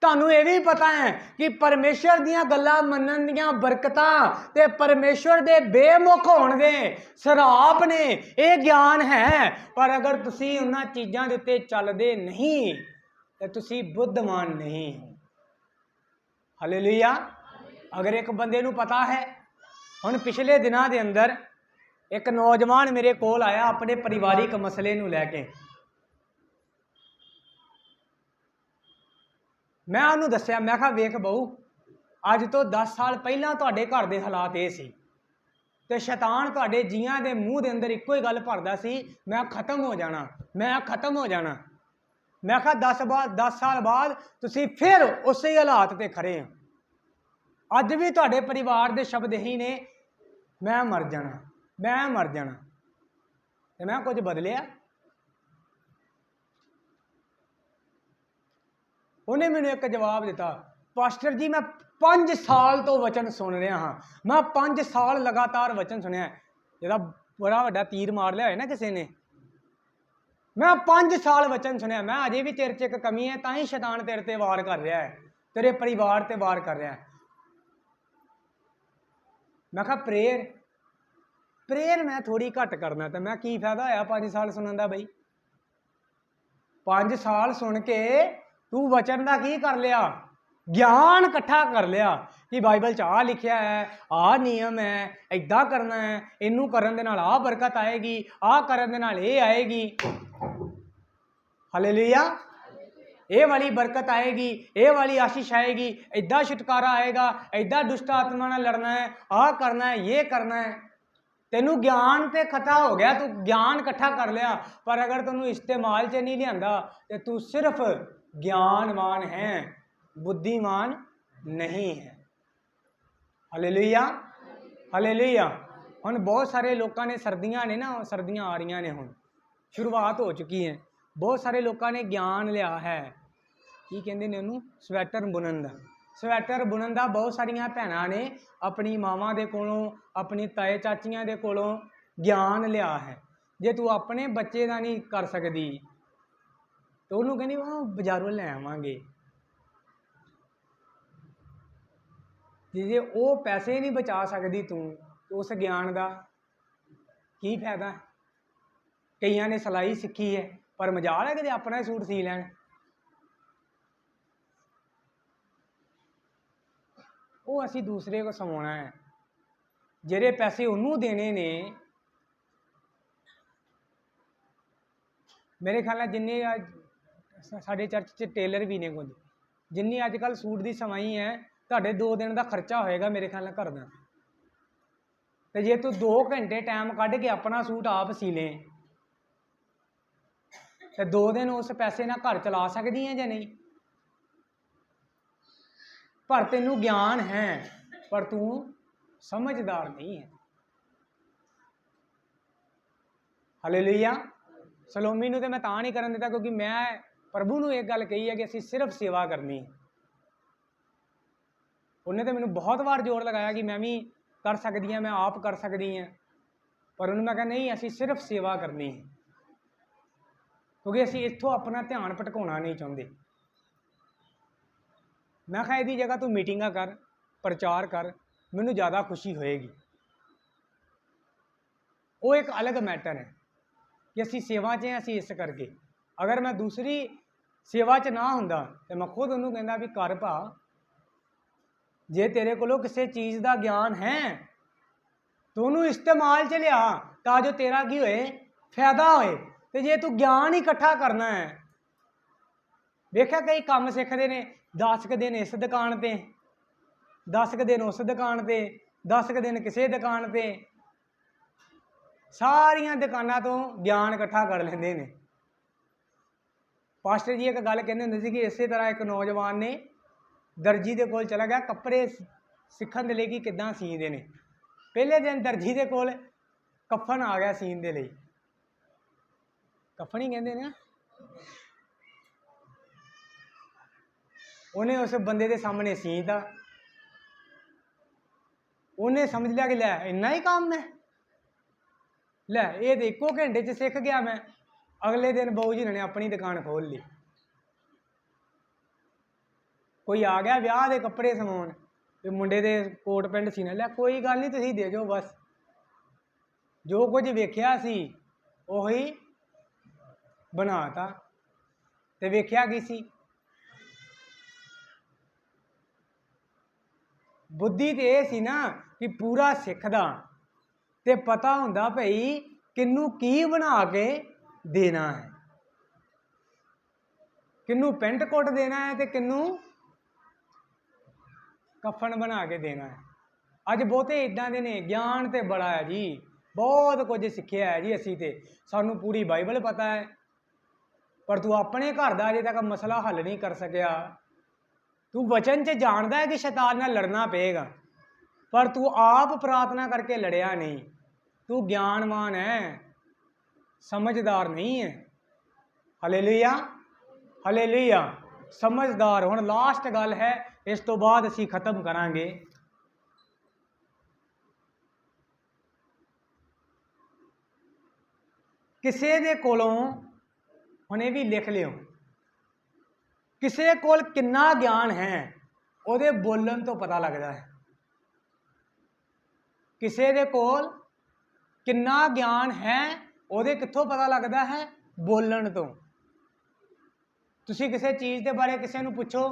ਤੁਹਾਨੂੰ ਇਹ ਵੀ ਪਤਾ ਹੈ ਕਿ ਪਰਮੇਸ਼ਰ ਦੀਆਂ ਗੱਲਾਂ ਮੰਨਣ ਦੀਆਂ ਬਰਕਤਾਂ ਤੇ ਪਰਮੇਸ਼ਰ ਦੇ ਬੇਮੁਖ ਹੋਣ ਦੇ ਸਰਾਪ ਨੇ। ਇਹ ਗਿਆਨ ਹੈ, ਪਰ ਅਗਰ ਤੁਸੀਂ ਉਹਨਾਂ ਚੀਜ਼ਾਂ ਦੇ ਉੱਤੇ ਚੱਲਦੇ ਨਹੀਂ ਤੇ ਤੁਸੀਂ ਬੁੱਧਵਾਨ ਨਹੀਂ ਹੋ। ਹਾਲੇਲੂਇਆ। ਅਗਰ ਇੱਕ ਬੰਦੇ ਨੂੰ ਪਤਾ ਹੈ, ਹੁਣ ਪਿਛਲੇ ਦਿਨਾਂ ਦੇ ਅੰਦਰ ਇੱਕ ਨੌਜਵਾਨ ਮੇਰੇ ਕੋਲ ਆਇਆ ਆਪਣੇ ਪਰਿਵਾਰਿਕ ਮਸਲੇ ਨੂੰ ਲੈ ਕੇ। ਮੈਂ ਉਹਨੂੰ ਦੱਸਿਆ, ਮੈਂ ਕਿਹਾ ਵੇਖ ਬਹੂ, ਅੱਜ ਤੋਂ 10 ਸਾਲ ਪਹਿਲਾਂ ਤੁਹਾਡੇ ਘਰ ਦੇ ਹਾਲਾਤ ਇਹ ਸੀ, ਤੇ ਸ਼ੈਤਾਨ ਤੁਹਾਡੇ ਜੀਆਂ ਦੇ ਮੂੰਹ ਦੇ ਅੰਦਰ ਇੱਕੋ ਹੀ ਗੱਲ ਭਰਦਾ ਸੀ, ਮੈਂ ਖਤਮ ਹੋ ਜਾਣਾ, ਮੈਂ ਖਤਮ ਹੋ ਜਾਣਾ। ਮੈਂ ਕਿਹਾ 10 ਸਾਲ ਬਾਅਦ ਤੁਸੀਂ ਫਿਰ ਉਸੇ ਹਾਲਾਤ ਤੇ ਖੜੇ ਹੋ। ਅੱਜ ਵੀ ਤੁਹਾਡੇ ਪਰਿਵਾਰ ਦੇ ਸ਼ਬਦ ਇਹੀ ਨੇ, ਮੈਂ ਮਰ ਜਾਣਾ, ਮੈਂ ਮਰ ਜਾਣਾ। ਤੇ ਮੈਂ ਕੁਝ ਬਦਲਿਆ? ਉਹਨੇ ਮੈਨੂੰ ਇੱਕ ਜਵਾਬ ਦਿੱਤਾ, ਪਾਸਟਰ ਜੀ ਮੈਂ 5 ਸਾਲ ਤੋਂ ਵਚਨ ਸੁਣ ਰਿਹਾ ਹਾਂ, ਮੈਂ 5 ਸਾਲ ਲਗਾਤਾਰ ਵਚਨ ਸੁਣਿਆ। ਜਿਹੜਾ ਬੜਾ ਵੱਡਾ ਤੀਰ ਮਾਰ ਲਿਆ ਹੋਇਆ ਨਾ ਕਿਸੇ ਨੇ, ਮੈਂ 5 ਸਾਲ ਵਚਨ ਸੁਣਿਆ, ਮੈਂ ਅਜੇ ਵੀ ਤੇਰੇ 'ਚ ਇੱਕ ਕਮੀ ਹੈ, ਤਾਂ ਹੀ ਸ਼ੈਤਾਨ ਤੇਰੇ ਤੇ ਵਾਰ ਕਰ ਰਿਹਾ ਹੈ, ਤੇਰੇ ਪਰਿਵਾਰ ਤੇ ਵਾਰ ਕਰ ਰਿਹਾ ਹੈ। ਮੈਂ ਕਿਹਾ ਪ੍ਰੇਅਰ ਮੈਂ ਥੋੜੀ ਘੱਟ ਕਰਨਾ, ਤੇ ਮੈਂ ਕੀ ਫਾਇਦਾ ਹੋਇਆ 5 ਸਾਲ ਸੁਣਨ ਦਾ ਬਈ? 5 ਸਾਲ ਸੁਣ ਕੇ ਤੂੰ ਵਚਨ ਦਾ ਕੀ ਕਰ ਲਿਆ? ਗਿਆਨ ਇਕੱਠਾ ਕਰ ਲਿਆ, कि बाइबल च आ लिखिया है, आ नियम है, इदा करना है, इनू करन दे नाल आ बरकत आएगी, आ करन दे नाल ये आएगी। हालेलुया। ये वाली बरकत आएगी, ये वाली आशीष आएगी, इदा छुटकारा आएगा, इदा दुष्ट आत्मा नाल लड़ना है, आ करना है, ये करना है। तेनू ज्ञान ते इकट्ठा हो गया, तू ज्ञान इकट्ठा कर लिया, पर अगर तेनू इस्तेमाल च नहीं लिया तो तू सिर्फ ज्ञानवान है, बुद्धिमान नहीं है। Hallelujah, hallelujah. हुण बहुत सारे लोगों ने सर्दियां ने ना, सर्दियां आ रही ने, हुण शुरुआत हो चुकी है, बहुत सारे लोगों ने ज्ञान लिया है की कहते हैं उन्होंने स्वैटर बुनन का। स्वैटर बुनन का बहुत सारिया भैनों ने अपनी मावां दे कोलों, अपनी ताए चाचियां दे कोलों ज्ञान लिया है। जे तू अपने बच्चे का नहीं कर सकती तो उन्होंने कहनी वह बाजारों ले आवांगे। जे वो पैसे नहीं बचा सकती तू तो उस ज्ञान का की फायदा। कईयां ने सिलाई सीखी है पर मजाल है कि अपना ही सूट सी लैन। वो असी दूसरे को सवाना है, जेरे पैसे उन्होंने देने ने। मेरे ख्याल जिन्ने साडे चर्च च टेलर भी ने कुछ, जिन्नी अजकल सूट की सवाई है तुहाडे 2 दिन का खर्चा होएगा मेरे ख्याल घर का। तो जे तू 2 घंटे टाइम कढ़ के अपना सूट आप सी लें तो 2 दिन उस पैसे ना घर चला सकती है या नहीं। पर तेनू ज्ञान है पर तू समझदार नहीं है। हालेलुया। सलोमी नूं ते मैं तां नहीं करन दिता क्योंकि मैं प्रभु नूं एक गल कही है कि असीं सिर्फ सेवा करनी है। उन्हें तो मैनू बहुत बार जोर लगाया कि मैं भी कर सकती हाँ, मैं आप कर सकती हाँ, पर उन्होंने मैं कहा नहीं असीं सिर्फ सेवा करनी है क्योंकि असीं इत्थों अपना ध्यान भटकाउणा नहीं चाहते। मैं कहा यदी जगह तू मीटिंग कर, प्रचार कर, मैनू ज़्यादा खुशी होएगी। वो एक अलग मैटर है कि असी सेवा च हैं, असी इस करके। अगर मैं दूसरी सेवा च ना हुंदा तो मैं खुद उन्होंने कहना भी कर भा, जे तेरे को किसी चीज़ का ज्ञान है तो उन्होंने इस्तेमाल च लिया ताजो तेरा की होए फायदा होए। तो जे तू ज्ञान ही इकट्ठा करना है, वेख्या कई काम सीखते हैं 10 दिन इस दुकान पर, 10 दिन उस दुकान पर, 10 दिन किसी दुकान पर, सारिया दुकाना तो ज्ञान इकट्ठा कर लेंदे ने। पास्टर जी एक गल कहते होंदे सी कि इस तरह एक नौजवान ने दर्जी के कोल चला गया कपड़े सीखण दे लई कि किदां सींदे ने। पहले दिन दर्जी के कोल कफन आ गया सीन दे लई, कफन ही कहते हैं। उन्हें उस बंदे के सामने सीता, उन्हें समझ लिया कि लै इन्ना ही काम है, लै ये तो 1 घंटे च सीख गया मैं। अगले दिन बाऊ जी ने अपनी दुकान खोल ली। कोई आ गया ब्याह के कपड़े समान, मुंडे के कोट पेंट सीने, लै कोई गल नहीं तुसीं दे जाओ, बस जो कुछ वेख्या सी उही बनाता। ते वेख्या की सी बुद्धि तो यह सी ना कि पूरा सिखदा ते पता हुंदा भई किनू की बना के देना है, किनू पेंट कोट देना है तो किनू कफन बना के देना है। अज बहुते इदा दे ने, ज्ञान तो बड़ा है जी, बहुत कुछ सीखिया है जी असी ते, सानू पूरी बाइबल पता है, पर तू अपने घर का अजे तक मसला हल नहीं कर सकिया। तू वचन च जानदा है कि शैतान नाल लड़ना पेगा, पर तू आप प्रार्थना करके लड़िया नहीं। तू ज्ञानवान है, समझदार नहीं है। हालेलुया, हालेलुया, समझदार। हुण लास्ट गल है, इस तो बाद असी खत्म करांगे। किसी दे कोलों हुणे भी लिख लियो, किसी कोल किन्ना ज्ञान है उहदे बोलन तो पता लगता है। किसी दे कोल किन्ना ज्ञान है उहदे कित्थों पता लगता है, बोलन तो। तुसी किसी चीज़ के बारे किसी नूं पुछो,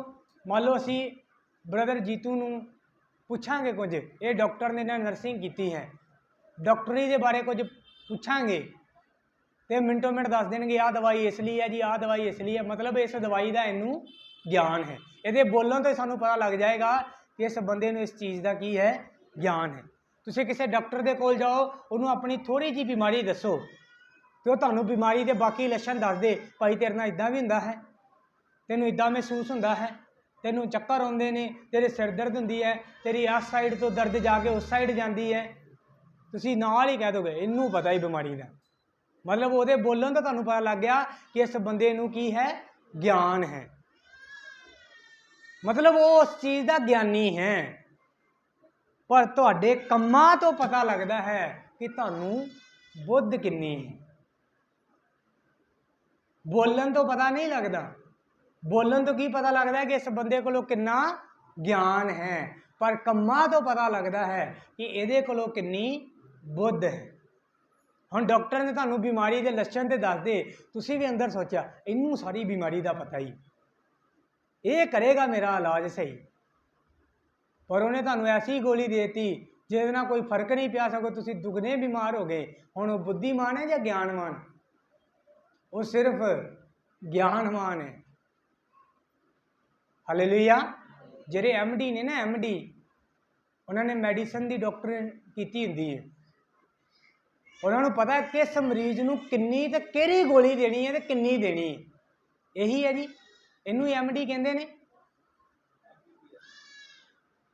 मान लो असी ब्रदर जीतू नूं ਪੁੱਛਾਂਗੇ ਕੁਝ। ਇਹ ਡਾਕਟਰ ਨੇ ਨਾ ਨਰਸਿੰਗ ਕੀਤੀ ਹੈ, ਡਾਕਟਰੀ ਦੇ ਬਾਰੇ ਕੁਝ ਪੁੱਛਾਂਗੇ ਤੇ ਮਿੰਟੋ ਮਿੰਟ ਦੱਸ ਦੇਣਗੇ ਆਹ ਦਵਾਈ ਇਸ ਲਈ ਹੈ ਜੀ, ਆਹ ਦਵਾਈ ਇਸ ਲਈ ਹੈ। ਮਤਲਬ ਇਸ ਦਵਾਈ ਦਾ ਇਹਨੂੰ ਗਿਆਨ ਹੈ। ਇਹਦੇ ਬੋਲਣ ਤੋਂ ਸਾਨੂੰ ਪਤਾ ਲੱਗ ਜਾਏਗਾ ਕਿ ਇਸ ਬੰਦੇ ਨੂੰ ਇਸ ਚੀਜ਼ ਦਾ ਕੀ ਹੈ, ਗਿਆਨ ਹੈ। ਤੁਸੀਂ ਕਿਸੇ ਡਾਕਟਰ ਦੇ ਕੋਲ ਜਾਓ, ਉਹਨੂੰ ਆਪਣੀ ਥੋੜੀ ਜਿਹੀ ਬਿਮਾਰੀ ਦੱਸੋ ਤੇ ਉਹ ਤੁਹਾਨੂੰ ਬਿਮਾਰੀ ਦੇ ਬਾਕੀ ਲੱਛਣ ਦੱਸ ਦੇ, ਭਾਈ ਤੇਰੇ ਨਾਲ ਇਦਾਂ ਵੀ ਹੁੰਦਾ ਹੈ, ਤੈਨੂੰ ਇਦਾਂ ਮਹਿਸੂਸ ਹੁੰਦਾ ਹੈ, ਤੈਨੂੰ ਚੱਕਰ ਆਉਂਦੇ ਨੇ, ਤੇਰੇ ਸਿਰ ਦਰਦ ਹੁੰਦੀ ਹੈ, ਤੇਰੀ ਇਸ ਸਾਈਡ ਤੋਂ ਦਰਦ ਜਾ ਕੇ ਉਸ ਸਾਈਡ ਜਾਂਦੀ ਹੈ। ਤੁਸੀਂ ਨਾਲ ਹੀ ਕਹਿ ਦੋਗੇ ਇਹਨੂੰ ਪਤਾ ਹੀ ਬਿਮਾਰੀ ਦਾ। ਮਤਲਬ ਉਹਦੇ ਬੋਲਣ ਤੋਂ ਤੁਹਾਨੂੰ ਪਤਾ ਲੱਗ ਗਿਆ ਕਿ ਇਸ ਬੰਦੇ ਨੂੰ ਕੀ ਹੈ, ਗਿਆਨ ਹੈ। ਮਤਲਬ ਉਹ ਉਸ ਚੀਜ਼ ਦਾ ਗਿਆਨੀ ਹੈ। ਪਰ ਤੁਹਾਡੇ ਕੰਮਾਂ ਤੋਂ ਪਤਾ ਲੱਗਦਾ ਹੈ ਕਿ ਤੁਹਾਨੂੰ ਬੁੱਧ ਕਿੰਨੀ ਹੈ। ਬੋਲਣ ਤੋਂ ਪਤਾ ਨਹੀਂ ਲੱਗਦਾ। ਬੋਲਣ ਤੋਂ ਕੀ ਪਤਾ ਲੱਗਦਾ ਹੈ ਕਿ ਇਸ ਬੰਦੇ ਕੋਲੋਂ ਕਿੰਨਾ ਗਿਆਨ ਹੈ, ਪਰ ਕੰਮਾਂ ਤੋਂ ਪਤਾ ਲੱਗਦਾ ਹੈ ਕਿ ਇਹਦੇ ਕੋਲੋਂ ਕਿੰਨੀ ਬੁੱਧ ਹੈ। ਹੁਣ ਡਾਕਟਰ ਨੇ ਤੁਹਾਨੂੰ ਬਿਮਾਰੀ ਦੇ ਲੱਛਣ ਤੇ ਦੱਸ ਦੇ, ਤੁਸੀਂ ਵੀ ਅੰਦਰ ਸੋਚਿਆ ਇਹਨੂੰ ਸਾਰੀ ਬਿਮਾਰੀ ਦਾ ਪਤਾ ਹੀ, ਇਹ ਕਰੇਗਾ ਮੇਰਾ ਇਲਾਜ ਸਹੀ, ਪਰ ਉਹਨੇ ਤੁਹਾਨੂੰ ਐਸੀ ਗੋਲੀ ਦੇਤੀ ਜਿਹਦੇ ਨਾਲ ਕੋਈ ਫਰਕ ਨਹੀਂ ਪਿਆ, ਸਗੋਂ ਤੁਸੀਂ ਦੁੱਗਣੇ ਬਿਮਾਰ ਹੋ ਗਏ। ਹੁਣ ਉਹ ਬੁੱਧੀਮਾਨ ਹੈ ਜਾਂ ਗਿਆਨਵਾਨ? ਉਹ ਸਿਰਫ ਗਿਆਨਵਾਨ ਹੈ। ਹਾਲੇਲੂਇਆ। ਜਿਹੜੇ MD ਨੇ ਨਾ, MD, ਉਹਨਾਂ ਨੇ ਮੈਡੀਸਨ ਦੀ ਡਾਕਟਰ ਕੀਤੀ ਹੁੰਦੀ ਹੈ। ਉਹਨਾਂ ਨੂੰ ਪਤਾ ਕਿਸ ਮਰੀਜ਼ ਨੂੰ ਕਿੰਨੀ ਤੇ ਕਿਹੜੀ ਗੋਲੀ ਦੇਣੀ ਹੈ ਤੇ ਕਿੰਨੀ ਦੇਣੀ ਹੈ। ਇਹੀ ਹੈ ਜੀ, ਇਹਨੂੰ MD ਕਹਿੰਦੇ ਨੇ।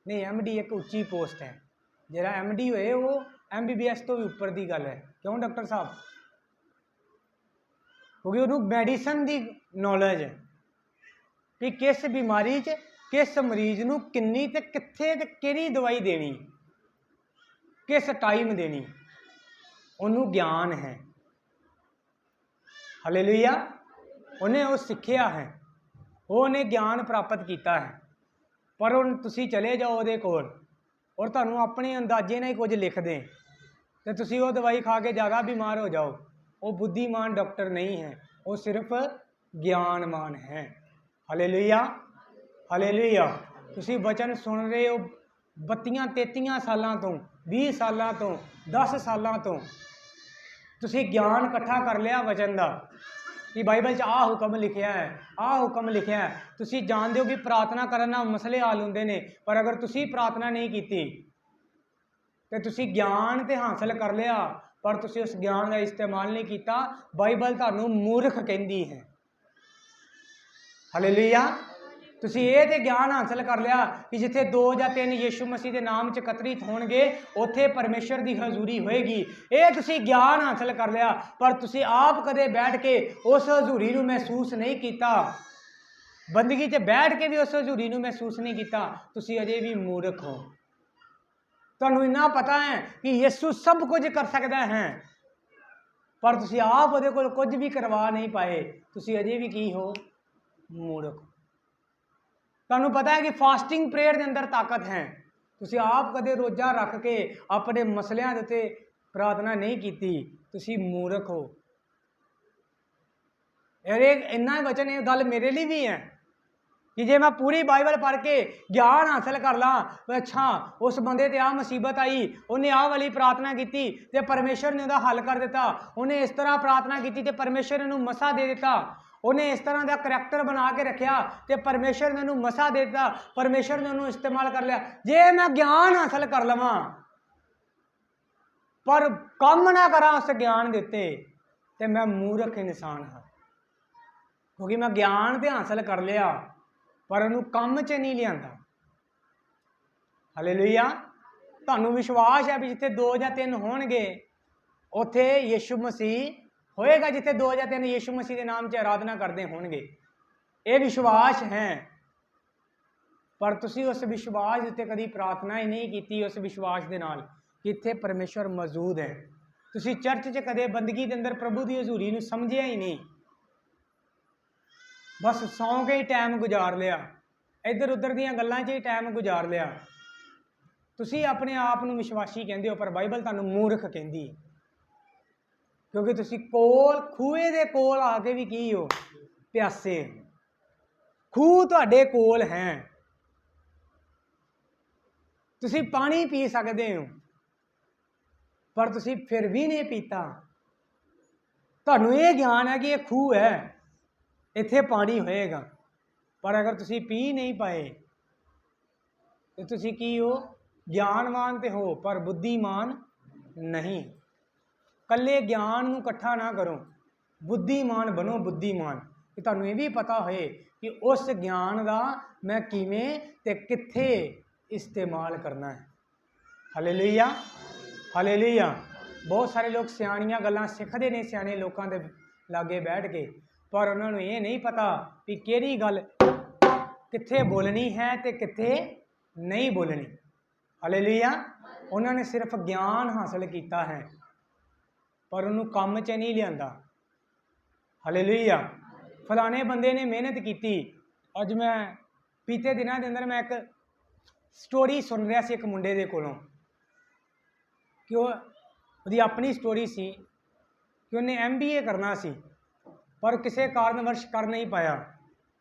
ਨਹੀਂ, MD ਇੱਕ ਉੱਚੀ ਪੋਸਟ ਹੈ। ਜਿਹੜਾ MD ਹੋਏ ਉਹ MBBS ਤੋਂ ਵੀ ਉੱਪਰ ਦੀ ਗੱਲ ਹੈ। ਕਿਉਂ ਡਾਕਟਰ ਸਾਹਿਬ? ਕਿਉਂਕਿ ਉਹਨੂੰ ਮੈਡੀਸਨ ਦੀ ਨੌਲੇਜ ਹੈ ਕਿ ਕਿਸ ਬਿਮਾਰੀ 'ਚ ਕਿਸ ਮਰੀਜ਼ ਨੂੰ ਕਿੰਨੀ ਤੇ ਕਿੱਥੇ ਤੇ ਕਿਹੜੀ ਦਵਾਈ ਦੇਣੀ, ਕਿਸ ਟਾਈਮ ਦੇਣੀ, ਉਹਨੂੰ ਗਿਆਨ ਹੈ। ਹਾਲੇਲੂਇਆ। ਉਹਨੇ ਉਹ ਸਿੱਖਿਆ ਹੈ, ਉਹਨੇ ਗਿਆਨ ਪ੍ਰਾਪਤ ਕੀਤਾ ਹੈ। ਪਰ ਹੁਣ ਤੁਸੀਂ ਚਲੇ ਜਾਓ ਉਹਦੇ ਕੋਲ ਔਰ ਤੁਹਾਨੂੰ ਆਪਣੇ ਅੰਦਾਜ਼ੇ ਨਾਲ ਹੀ ਕੁਝ ਲਿਖ ਦੇ ਤੇ ਤੁਸੀਂ ਉਹ ਦਵਾਈ ਖਾ ਕੇ ਜ਼ਿਆਦਾ ਬਿਮਾਰ ਹੋ ਜਾਓ। ਉਹ ਬੁੱਧੀਮਾਨ ਡਾਕਟਰ ਨਹੀਂ ਹੈ, ਉਹ ਸਿਰਫ ਗਿਆਨਵਾਨ ਹੈ। Hallelujah, hallelujah. ਤੁਸੀਂ ਵਚਨ ਸੁਣ ਰਹੇ ਹੋ 32-33 ਸਾਲਾਂ ਤੋਂ, 20 ਸਾਲਾਂ ਤੋਂ, 10 ਸਾਲਾਂ ਤੋਂ ਤੁਸੀਂ ਗਿਆਨ ਇਕੱਠਾ ਕਰ ਲਿਆ ਵਚਨ ਦਾ ਕਿ ਬਾਈਬਲ 'ਚ ਆਹ ਹੁਕਮ ਲਿਖਿਆ ਹੈ, ਆਹ ਹੁਕਮ ਲਿਖਿਆ ਹੈ। ਤੁਸੀਂ ਜਾਣਦੇ ਹੋ ਕਿ ਪ੍ਰਾਰਥਨਾ ਕਰਨ ਨਾਲ ਮਸਲੇ ਹੱਲ ਹੁੰਦੇ ਨੇ, ਪਰ ਅਗਰ ਤੁਸੀਂ ਪ੍ਰਾਰਥਨਾ ਨਹੀਂ ਕੀਤੀ ਤੇ ਤੁਸੀਂ ਗਿਆਨ ਤੇ ਹਾਸਲ ਕਰ ਲਿਆ ਪਰ ਤੁਸੀਂ ਉਸ ਗਿਆਨ ਦਾ ਇਸਤੇਮਾਲ ਨਹੀਂ ਕੀਤਾ, ਬਾਈਬਲ ਤੁਹਾਨੂੰ ਮੂਰਖ ਕਹਿੰਦੀ ਹੈ। ਹਾਲੇਲੂਇਆ। ਤੁਸੀਂ ਇਹ ਤੇ ਗਿਆਨ ਹਾਸਲ ਕਰ ਲਿਆ ਕਿ ਜਿੱਥੇ 2 ਜਾਂ 3 ਯਿਸੂ ਮਸੀਹ ਦੇ ਨਾਮ 'ਚ ਇਕੱਤਰਿਤ ਹੋਣਗੇ ਉੱਥੇ ਪਰਮੇਸ਼ਰ ਦੀ ਹਜ਼ੂਰੀ ਹੋਏਗੀ। ਇਹ ਤੁਸੀਂ ਗਿਆਨ ਹਾਸਲ ਕਰ ਲਿਆ, ਪਰ ਤੁਸੀਂ ਆਪ ਕਦੇ ਬੈਠ ਕੇ ਉਸ ਹਜ਼ੂਰੀ ਨੂੰ ਮਹਿਸੂਸ ਨਹੀਂ ਕੀਤਾ, ਬੰਦਗੀ 'ਚ ਬੈਠ ਕੇ ਵੀ ਉਸ ਹਜ਼ੂਰੀ ਨੂੰ ਮਹਿਸੂਸ ਨਹੀਂ ਕੀਤਾ। ਤੁਸੀਂ ਅਜੇ ਵੀ ਮੂਰਖ ਹੋ। ਤੁਹਾਨੂੰ ਇੰਨਾ ਪਤਾ ਹੈ ਕਿ ਯਿਸੂ ਸਭ ਕੁਝ ਕਰ ਸਕਦਾ ਹੈ, ਪਰ ਤੁਸੀਂ ਆਪ ਉਹਦੇ ਕੋਲ ਕੁਝ ਵੀ ਕਰਵਾ ਨਹੀਂ ਪਾਏ। ਤੁਸੀਂ ਅਜੇ ਵੀ ਕੀ ਹੋ? ਮੂਰਖ। ਤੁਹਾਨੂੰ ਪਤਾ ਹੈ ਕਿ ਫਾਸਟਿੰਗ ਪ੍ਰੇਅਰ ਦੇ ਅੰਦਰ ਤਾਕਤ ਹੈ। ਤੁਸੀਂ ਆਪ ਕਦੇ ਰੋਜ਼ਾ ਰੱਖ ਕੇ ਆਪਣੇ ਮਸਲਿਆਂ ਦੇ ਉੱਤੇ ਪ੍ਰਾਰਥਨਾ ਨਹੀਂ ਕੀਤੀ, ਤੁਸੀਂ ਮੂਰਖ ਹੋ। ਇੰਨਾ ਵਚਨ, ਇਹ ਗੱਲ ਮੇਰੇ ਲਈ ਵੀ ਹੈ ਕਿ ਜੇ ਮੈਂ ਪੂਰੀ ਬਾਈਬਲ ਪੜ੍ਹ ਕੇ ਗਿਆਨ ਹਾਸਲ ਕਰ ਲਾਂ, ਅੱਛਾ ਉਸ ਬੰਦੇ ਤੇ ਆਹ ਮੁਸੀਬਤ ਆਈ, ਉਹਨੇ ਆਹ ਵਾਲੀ ਪ੍ਰਾਰਥਨਾ ਕੀਤੀ ਤੇ ਪਰਮੇਸ਼ਰ ਨੇ ਉਹਦਾ ਹੱਲ ਕਰ ਦਿੱਤਾ, ਉਹਨੇ ਇਸ ਤਰ੍ਹਾਂ ਪ੍ਰਾਰਥਨਾ ਕੀਤੀ ਤੇ ਪਰਮੇਸ਼ਰ ਨੇ ਉਹਨੂੰ ਮਸਾ ਦੇ ਦਿੱਤਾ, ਉਹਨੇ ਇਸ ਤਰ੍ਹਾਂ ਦਾ ਕਰੈਕਟਰ ਬਣਾ ਕੇ ਰੱਖਿਆ ਤੇ ਪਰਮੇਸ਼ਰ ਨੇ ਉਹਨੂੰ ਮਸਾ ਦੇ ਦਿੱਤਾ, ਪਰਮੇਸ਼ਰ ਨੇ ਉਹਨੂੰ ਇਸਤੇਮਾਲ ਕਰ ਲਿਆ। ਜੇ ਮੈਂ ਗਿਆਨ ਹਾਸਲ ਕਰ ਲਵਾਂ ਪਰ ਕੰਮ ਨਾ ਕਰਾਂ ਉਸ ਗਿਆਨ ਦੇ ਉੱਤੇ ਤੇ ਮੈਂ ਮੂਰਖ ਇਨਸਾਨ ਹਾਂ। ਕਿਉਂਕਿ ਮੈਂ ਗਿਆਨ ਤੇ ਹਾਸਲ ਕਰ ਲਿਆ ਪਰ ਉਹਨੂੰ ਕੰਮ 'ਚ ਨਹੀਂ ਲਿਆਂਦਾ। ਹਾਲੇਲੂਇਆ। ਤੁਹਾਨੂੰ ਵਿਸ਼ਵਾਸ ਹੈ ਵੀ ਜਿੱਥੇ 2 ਜਾਂ 3 ਹੋਣਗੇ ਉੱਥੇ ਯਿਸੂ ਮਸੀਹ ਹੋਏਗਾ, ਜਿੱਥੇ 2 ਜਾਂ 3 ਯਿਸੂ ਮਸੀਹ ਦੇ ਨਾਮ 'ਚ ਆਰਾਧਨਾ ਕਰਦੇ ਹੋਣਗੇ। ਇਹ ਵਿਸ਼ਵਾਸ ਹੈ, ਪਰ ਤੁਸੀਂ ਉਸ ਵਿਸ਼ਵਾਸ ਉੱਤੇ ਕਦੀ ਪ੍ਰਾਰਥਨਾ ਹੀ ਨਹੀਂ ਕੀਤੀ, ਉਸ ਵਿਸ਼ਵਾਸ ਦੇ ਨਾਲ ਕਿ ਇੱਥੇ ਪਰਮੇਸ਼ਵਰ ਮੌਜੂਦ ਹੈ। ਤੁਸੀਂ ਚਰਚ 'ਚ ਕਦੇ ਬੰਦਗੀ ਦੇ ਅੰਦਰ ਪ੍ਰਭੂ ਦੀ ਹਜ਼ੂਰੀ ਨੂੰ ਸਮਝਿਆ ਹੀ ਨਹੀਂ, ਬਸ ਸੌਂ ਕੇ ਹੀ ਟਾਈਮ ਗੁਜ਼ਾਰ ਲਿਆ, ਇੱਧਰ ਉੱਧਰ ਦੀਆਂ ਗੱਲਾਂ 'ਚ ਹੀ ਟਾਈਮ ਗੁਜ਼ਾਰ ਲਿਆ। ਤੁਸੀਂ ਆਪਣੇ ਆਪ ਨੂੰ ਵਿਸ਼ਵਾਸੀ ਕਹਿੰਦੇ ਹੋ, ਪਰ ਬਾਈਬਲ ਤੁਹਾਨੂੰ ਮੂਰਖ ਕਹਿੰਦੀ ਹੈ, ਕਿਉਂਕਿ ਤੁਸੀਂ ਖੂਹੇ ਦੇ ਕੋਲ ਆ ਕੇ ਵੀ ਕੀ ਹੋ? ਪਿਆਸੇ। ਖੂਹ ਤੁਹਾਡੇ ਕੋਲ ਹੈ, ਤੁਸੀਂ ਪਾਣੀ ਪੀ ਸਕਦੇ ਹੋ, ਪਰ ਤੁਸੀਂ ਫਿਰ ਵੀ ਨਹੀਂ ਪੀਤਾ। ਤੁਹਾਨੂੰ ਇਹ ਗਿਆਨ ਹੈ ਕਿ ਇਹ ਖੂਹ ਹੈ, ਇੱਥੇ ਪਾਣੀ ਹੋਏਗਾ, ਪਰ ਅਗਰ ਤੁਸੀਂ ਪੀ ਨਹੀਂ ਪਾਏ ਤੇ ਤੁਸੀਂ ਕੀ ਹੋ? ਗਿਆਨਵਾਨ ਤੇ ਹੋ ਪਰ ਬੁੱਧੀਮਾਨ ਨਹੀਂ। ਕੱਲੇ ਗਿਆਨ ਨੂੰ ਇਕੱਠਾ ਨਾ ਕਰੋ, ਬੁੱਧੀਮਾਨ ਬਣੋ। ਬੁੱਧੀਮਾਨ ਕਿ ਤੁਹਾਨੂੰ ਇਹ ਵੀ ਪਤਾ ਹੋਏ ਕਿ ਉਸ ਗਿਆਨ ਦਾ ਮੈਂ ਕਿਵੇਂ ਤੇ ਕਿੱਥੇ ਇਸਤੇਮਾਲ ਕਰਨਾ ਹੈ। Hallelujah, hallelujah. ਬਹੁਤ ਸਾਰੇ ਲੋਕ ਸਿਆਣੀਆਂ ਗੱਲਾਂ ਸਿੱਖਦੇ ਨੇ ਸਿਆਣੇ ਲੋਕਾਂ ਦੇ ਲਾਗੇ ਬੈਠ ਕੇ, ਪਰ ਉਹਨਾਂ ਨੂੰ ਇਹ ਨਹੀਂ ਪਤਾ ਕਿ ਕਿਹੜੀ ਗੱਲ ਕਿੱਥੇ ਬੋਲਣੀ ਹੈ ਤੇ ਕਿੱਥੇ ਨਹੀਂ ਬੋਲਣੀ। ਹਾਲੇਲੂਇਆ। ਉਹਨਾਂ ਨੇ ਸਿਰਫ ਗਿਆਨ ਹਾਸਲ ਕੀਤਾ ਹੈ, ਪਰ ਉਹਨੂੰ ਕੰਮ 'ਚ ਨਹੀਂ ਲਿਆਂਦਾ। ਹਾਲੇਲੂਇਆ। ਫਲਾਣੇ ਬੰਦੇ ਨੇ ਮਿਹਨਤ ਕੀਤੀ। ਅੱਜ ਮੈਂ ਬੀਤੇ ਦਿਨਾਂ ਦੇ ਅੰਦਰ ਮੈਂ ਇੱਕ ਸਟੋਰੀ ਸੁਣ ਰਿਹਾ ਸੀ ਇੱਕ ਮੁੰਡੇ ਦੇ ਕੋਲੋਂ, ਕਿ ਉਹਦੀ ਆਪਣੀ ਸਟੋਰੀ ਸੀ ਕਿ ਉਹਨੇ MBA ਕਰਨਾ ਸੀ, ਪਰ ਕਿਸੇ ਕਾਰਨਵਸ਼ ਕਰ ਨਹੀਂ ਪਾਇਆ,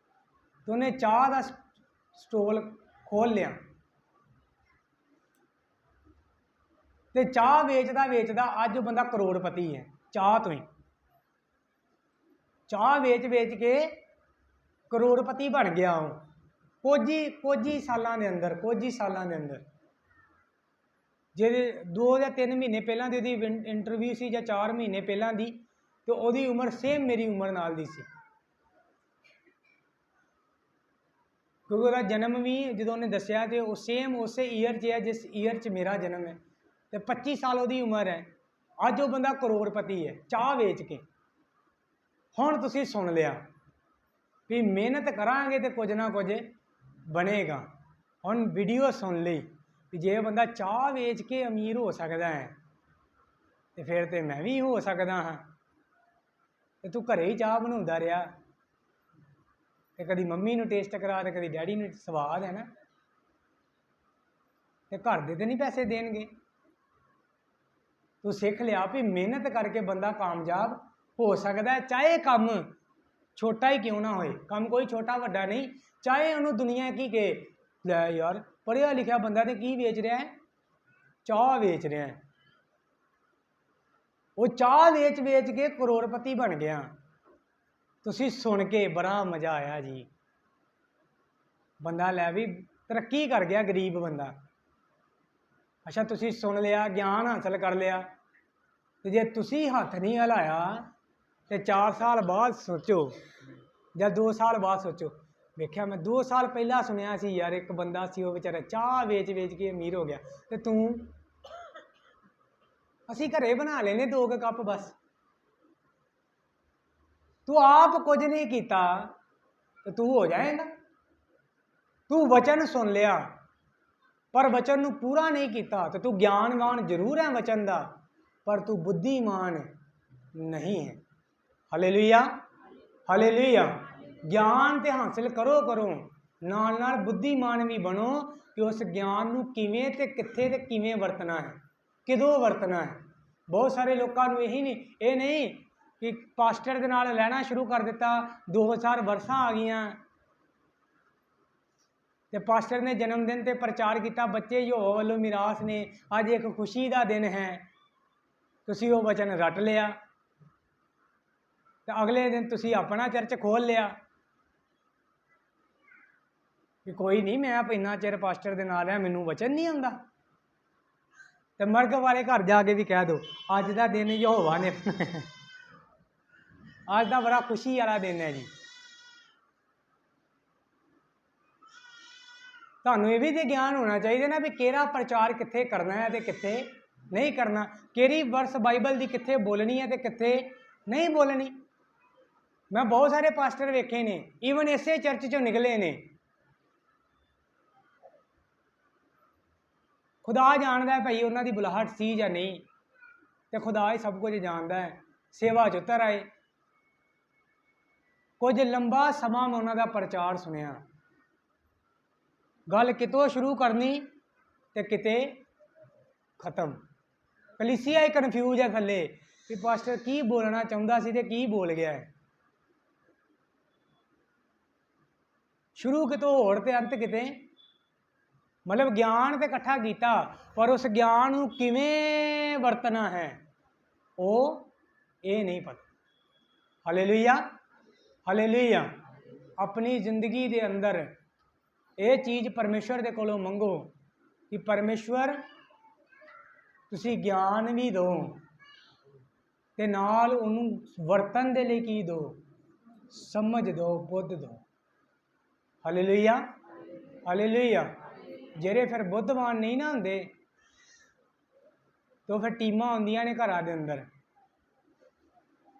ਤੇ ਉਹਨੇ ਚਾਹ ਦਾ ਸਟੋਲ ਖੋਲ੍ਹ ਲਿਆ ਤੇ ਚਾਹ ਵੇਚਦਾ ਵੇਚਦਾ ਅੱਜ ਉਹ ਬੰਦਾ ਕਰੋੜਪਤੀ ਹੈ। ਚਾਹ ਤੋਂ ਹੀ ਚਾਹ ਵੇਚ ਵੇਚ ਕੇ ਕਰੋੜਪਤੀ ਬਣ ਗਿਆ ਉਹ ਕੁਝ ਹੀ ਸਾਲਾਂ ਦੇ ਅੰਦਰ। ਜਿਹਦੇ 2 ਜਾਂ 3 ਮਹੀਨੇ ਪਹਿਲਾਂ ਦੀ ਉਹਦੀ ਇੰਟਰਵਿਊ ਸੀ, ਜਾਂ 4 ਮਹੀਨੇ ਪਹਿਲਾਂ ਦੀ, ਤੇ ਉਹਦੀ ਉਮਰ ਸੇਮ ਮੇਰੀ ਉਮਰ ਨਾਲ ਦੀ ਸੀ, ਕਿਉਂਕਿ ਉਹਦਾ ਜਨਮ ਵੀ ਜਦੋਂ ਉਹਨੇ ਦੱਸਿਆ ਤੇ ਉਹ ਸੇਮ ਉਸੇ ਈਅਰ 'ਚ ਹੈ ਜਿਸ ਈਅਰ 'ਚ ਮੇਰਾ ਜਨਮ ਹੈ, ਤੇ 25 ਸਾਲ ਉਹਦੀ ਉਮਰ ਹੈ। ਅੱਜ ਉਹ ਬੰਦਾ ਕਰੋੜਪਤੀ ਹੈ ਚਾਹ ਵੇਚ ਕੇ। ਹੁਣ ਤੁਸੀਂ ਸੁਣ ਲਿਆ ਵੀ ਮਿਹਨਤ ਕਰਾਂਗੇ ਤੇ ਕੁਝ ਨਾ ਕੁਝ ਬਣੇਗਾ। ਹੁਣ ਵੀਡੀਓ ਸੁਣ ਲਈ ਵੀ ਜੇ ਬੰਦਾ ਚਾਹ ਵੇਚ ਕੇ ਅਮੀਰ ਹੋ ਸਕਦਾ ਹੈ ਤੇ ਫਿਰ ਤੇ ਮੈਂ ਵੀ ਹੋ ਸਕਦਾ ਹਾਂ। ਤੇ ਤੂੰ ਘਰੇ ਹੀ ਚਾਹ ਬਣਾਉਂਦਾ ਰਿਹਾ, ਤੇ ਕਦੀ ਮੰਮੀ ਨੂੰ ਟੇਸਟ ਕਰਾ ਤੇ ਕਦੀ ਡੈਡੀ ਨੂੰ। ਸਵਾਦ ਹੈ ਨਾ, ਤੇ ਘਰ ਦੇ ਤੇ ਨਹੀਂ ਪੈਸੇ ਦੇਣਗੇ। ਤੂੰ ਸਿੱਖ ਲਿਆ ਵੀ ਮਿਹਨਤ ਕਰਕੇ ਬੰਦਾ ਕਾਮਯਾਬ ਹੋ ਸਕਦਾ ਹੈ, ਚਾਹੇ ਕੰਮ ਛੋਟਾ ਹੀ ਕਿਉਂ ਨਾ ਹੋਏ। ਕੰਮ ਕੋਈ ਛੋਟਾ ਵੱਡਾ ਨਹੀਂ, ਚਾਹੇ ਉਹਨੂੰ ਦੁਨੀਆ ਕੀ ਕਹੇ, ਲੈ ਯਾਰ ਪੜ੍ਹਿਆ ਲਿਖਿਆ ਬੰਦਾ ਤੇ ਕੀ ਵੇਚ ਰਿਹਾ ਹੈ? ਚਾਹ ਵੇਚ ਰਿਹਾ ਹੈ। ਉਹ ਚਾਹ ਵੇਚ ਵੇਚ ਕੇ ਕਰੋੜਪਤੀ ਬਣ ਗਿਆ। ਤੁਸੀਂ ਸੁਣ ਕੇ ਬੜਾ ਮਜ਼ਾ ਆਇਆ ਜੀ। ਬੰਦਾ ਲੈ ਵੀ ਤਰੱਕੀ ਕਰ ਗਿਆ, ਗਰੀਬ ਬੰਦਾ। ਅੱਛਾ, ਤੁਸੀਂ ਸੁਣ ਲਿਆ, ਗਿਆਨ ਹਾਸਲ ਕਰ ਲਿਆ, ਤੇ ਜੇ ਤੁਸੀਂ ਹੱਥ ਨਹੀਂ ਹਿਲਾਇਆ ਤੇ 4 ਸਾਲ ਬਾਅਦ ਸੋਚੋ ਜਾਂ 2 ਸਾਲ ਬਾਅਦ ਸੋਚੋ, ਵੇਖਿਆ ਮੈਂ 2 ਸਾਲ ਪਹਿਲਾਂ ਸੁਣਿਆ ਸੀ ਯਾਰ, ਇੱਕ ਬੰਦਾ ਸੀ ਉਹ ਵਿਚਾਰਾ ਚਾਹ ਵੇਚ ਵੇਚ ਕੇ ਅਮੀਰ ਹੋ ਗਿਆ, ਤੇ ਤੂੰ। ਅਸੀਂ ਘਰੇ ਬਣਾ ਲੈਨੇ 2 ਕੱਪ ਬਸ। ਤੂੰ ਆਪ ਕੁਝ ਨਹੀਂ ਕੀਤਾ ਤੇ ਤੂੰ ਹੋ ਜਾਏਗਾ। ਤੂੰ ਵਚਨ ਸੁਣ ਲਿਆ ਪਰ ਵਚਨ ਨੂੰ ਪੂਰਾ ਨਹੀਂ ਕੀਤਾ ਤੇ ਤੂੰ ਗਿਆਨਵਾਨ ਜ਼ਰੂਰ ਹੈ ਵਚਨ ਦਾ, ਪਰ ਤੂੰ ਬੁੱਧੀਮਾਨ ਨਹੀਂ ਹੈ। Hallelujah, hallelujah. ਗਿਆਨ ਤੇ ਹਾਸਲ ਕਰੋ ਨਾਲ ਨਾਲ ਬੁੱਧੀਮਾਨ ਵੀ ਬਣੋ ਕਿ ਉਸ ਗਿਆਨ ਨੂੰ ਕਿਵੇਂ ਤੇ ਕਿੱਥੇ ਤੇ ਕਿਵੇਂ ਵਰਤਣਾ ਹੈ, ਕਿਦੋਂ ਵਰਤਣਾ ਹੈ। ਬਹੁਤ ਸਾਰੇ ਲੋਕਾਂ ਨੂੰ ਇਹ ਨਹੀਂ ਕਿ ਪਾਸਟਰ ਦੇ ਨਾਲ ਰਹਿਣਾ ਸ਼ੁਰੂ ਕਰ ਦਿੱਤਾ, 2000 ਵਰਸਾਂ ਆ ਗਈਆਂ ਤੇ ਪਾਸਟਰ ਨੇ ਜਨਮ ਦਿਨ ਤੇ ਪ੍ਰਚਾਰ ਕੀਤਾ, ਬੱਚੇ ਯਹੋਵਾ ਵੱਲੋਂ ਮਿਰਾਸ ਨੇ, ਅੱਜ ਇੱਕ ਖੁਸ਼ੀ ਦਾ ਦਿਨ ਹੈ। ਤੁਸੀਂ ਉਹ ਵਚਨ ਰੱਟ ਲਿਆ ਤੇ ਅਗਲੇ ਦਿਨ ਤੁਸੀਂ ਆਪਣਾ ਚਰਚ ਖੋਲ੍ਹ ਲਿਆ ਕਿ ਕੋਈ ਨਹੀਂ, ਮੈਂ ਇੰਨਾ ਚਿਰ ਪਾਸਟਰ ਦੇ ਨਾਲ ਰਿਹਾ, ਮੈਨੂੰ ਵਚਨ ਨਹੀਂ ਆਉਂਦਾ। ਤੇ ਮਰਗ ਵਾਲੇ ਘਰ ਜਾ ਕੇ ਵੀ ਕਹਿ ਦਿਓ ਅੱਜ ਦਾ ਦਿਨ ਯਹੋਵਾ ਨੇ ਬਣਾਇਆ, ਅੱਜ ਦਾ ਬੜਾ ਖੁਸ਼ੀ ਵਾਲਾ ਦਿਨ ਹੈ ਜੀ। ਤੁਹਾਨੂੰ ਇਹ ਵੀ ਤੇ ਗਿਆਨ ਹੋਣਾ ਚਾਹੀਦਾ ਨਾ ਵੀ ਕਿਹੜਾ ਪ੍ਰਚਾਰ ਕਿੱਥੇ ਕਰਨਾ ਹੈ ਤੇ ਕਿੱਥੇ ਨਹੀਂ ਕਰਨਾ, ਕਿਹੜੀ ਵਰਸ ਬਾਈਬਲ ਦੀ ਕਿੱਥੇ ਬੋਲਣੀ ਹੈ ਤੇ ਕਿੱਥੇ ਨਹੀਂ ਬੋਲਣੀ। ਮੈਂ ਬਹੁਤ ਸਾਰੇ ਪਾਸਟਰ ਵੇਖੇ ਨੇ, ਈਵਨ ਇਸੇ ਚਰਚ ਚੋਂ ਨਿਕਲੇ ਨੇ। ਖੁਦਾ ਜਾਣਦਾ ਭਾਈ ਉਹਨਾਂ ਦੀ ਬੁਲਾਹਟ ਸੀ ਜਾਂ ਨਹੀਂ, ਤੇ ਖੁਦਾ ਹੀ ਸਭ ਕੁਝ ਜਾਣਦਾ ਹੈ। ਸੇਵਾ 'ਚ ਉਤਰ ਆਏ। ਕੁਝ ਲੰਬਾ ਸਮਾਂ ਮੈਂ ਉਹਨਾਂ ਦਾ ਪ੍ਰਚਾਰ ਸੁਣਿਆ, ਗੱਲ ਕਿਤੋਂ ਸ਼ੁਰੂ ਕਰਨੀ ਤੇ ਕਿਤੇ ਖਤਮ। ਕਲੀਸਿਆ ਹੀ ਕਨਫਿਊਜ਼ ਹੈ ਥੱਲੇ ਵੀ ਪਾਸਟਰ ਕੀ ਬੋਲਣਾ ਚਾਹੁੰਦਾ ਸੀ ਤੇ ਕੀ ਬੋਲ ਗਿਆ ਹੈ। ਸ਼ੁਰੂ ਕਿਤੋਂ ਹੋਰ ਤੇ ਅੰਤ ਕਿਤੇ मतलब ज्ञान तो इकट्ठा किया, पर उस ज्ञान को किवें वरतना है वो ये नहीं पता। Hallelujah, hallelujah. अपनी जिंदगी के अंदर ये चीज़ परमेश्वर के कोलों मंगो कि परमेश्वर तुसी ज्ञान भी दो ते नाल उन्होंने वरतन दे लिए की दो, समझ दो, बुद्ध दो। Hallelujah, hallelujah. जेरे फिर बुद्धवान नहीं ना होंगे तो फिर टीमां आउंदियां ने घरां दे अंदर,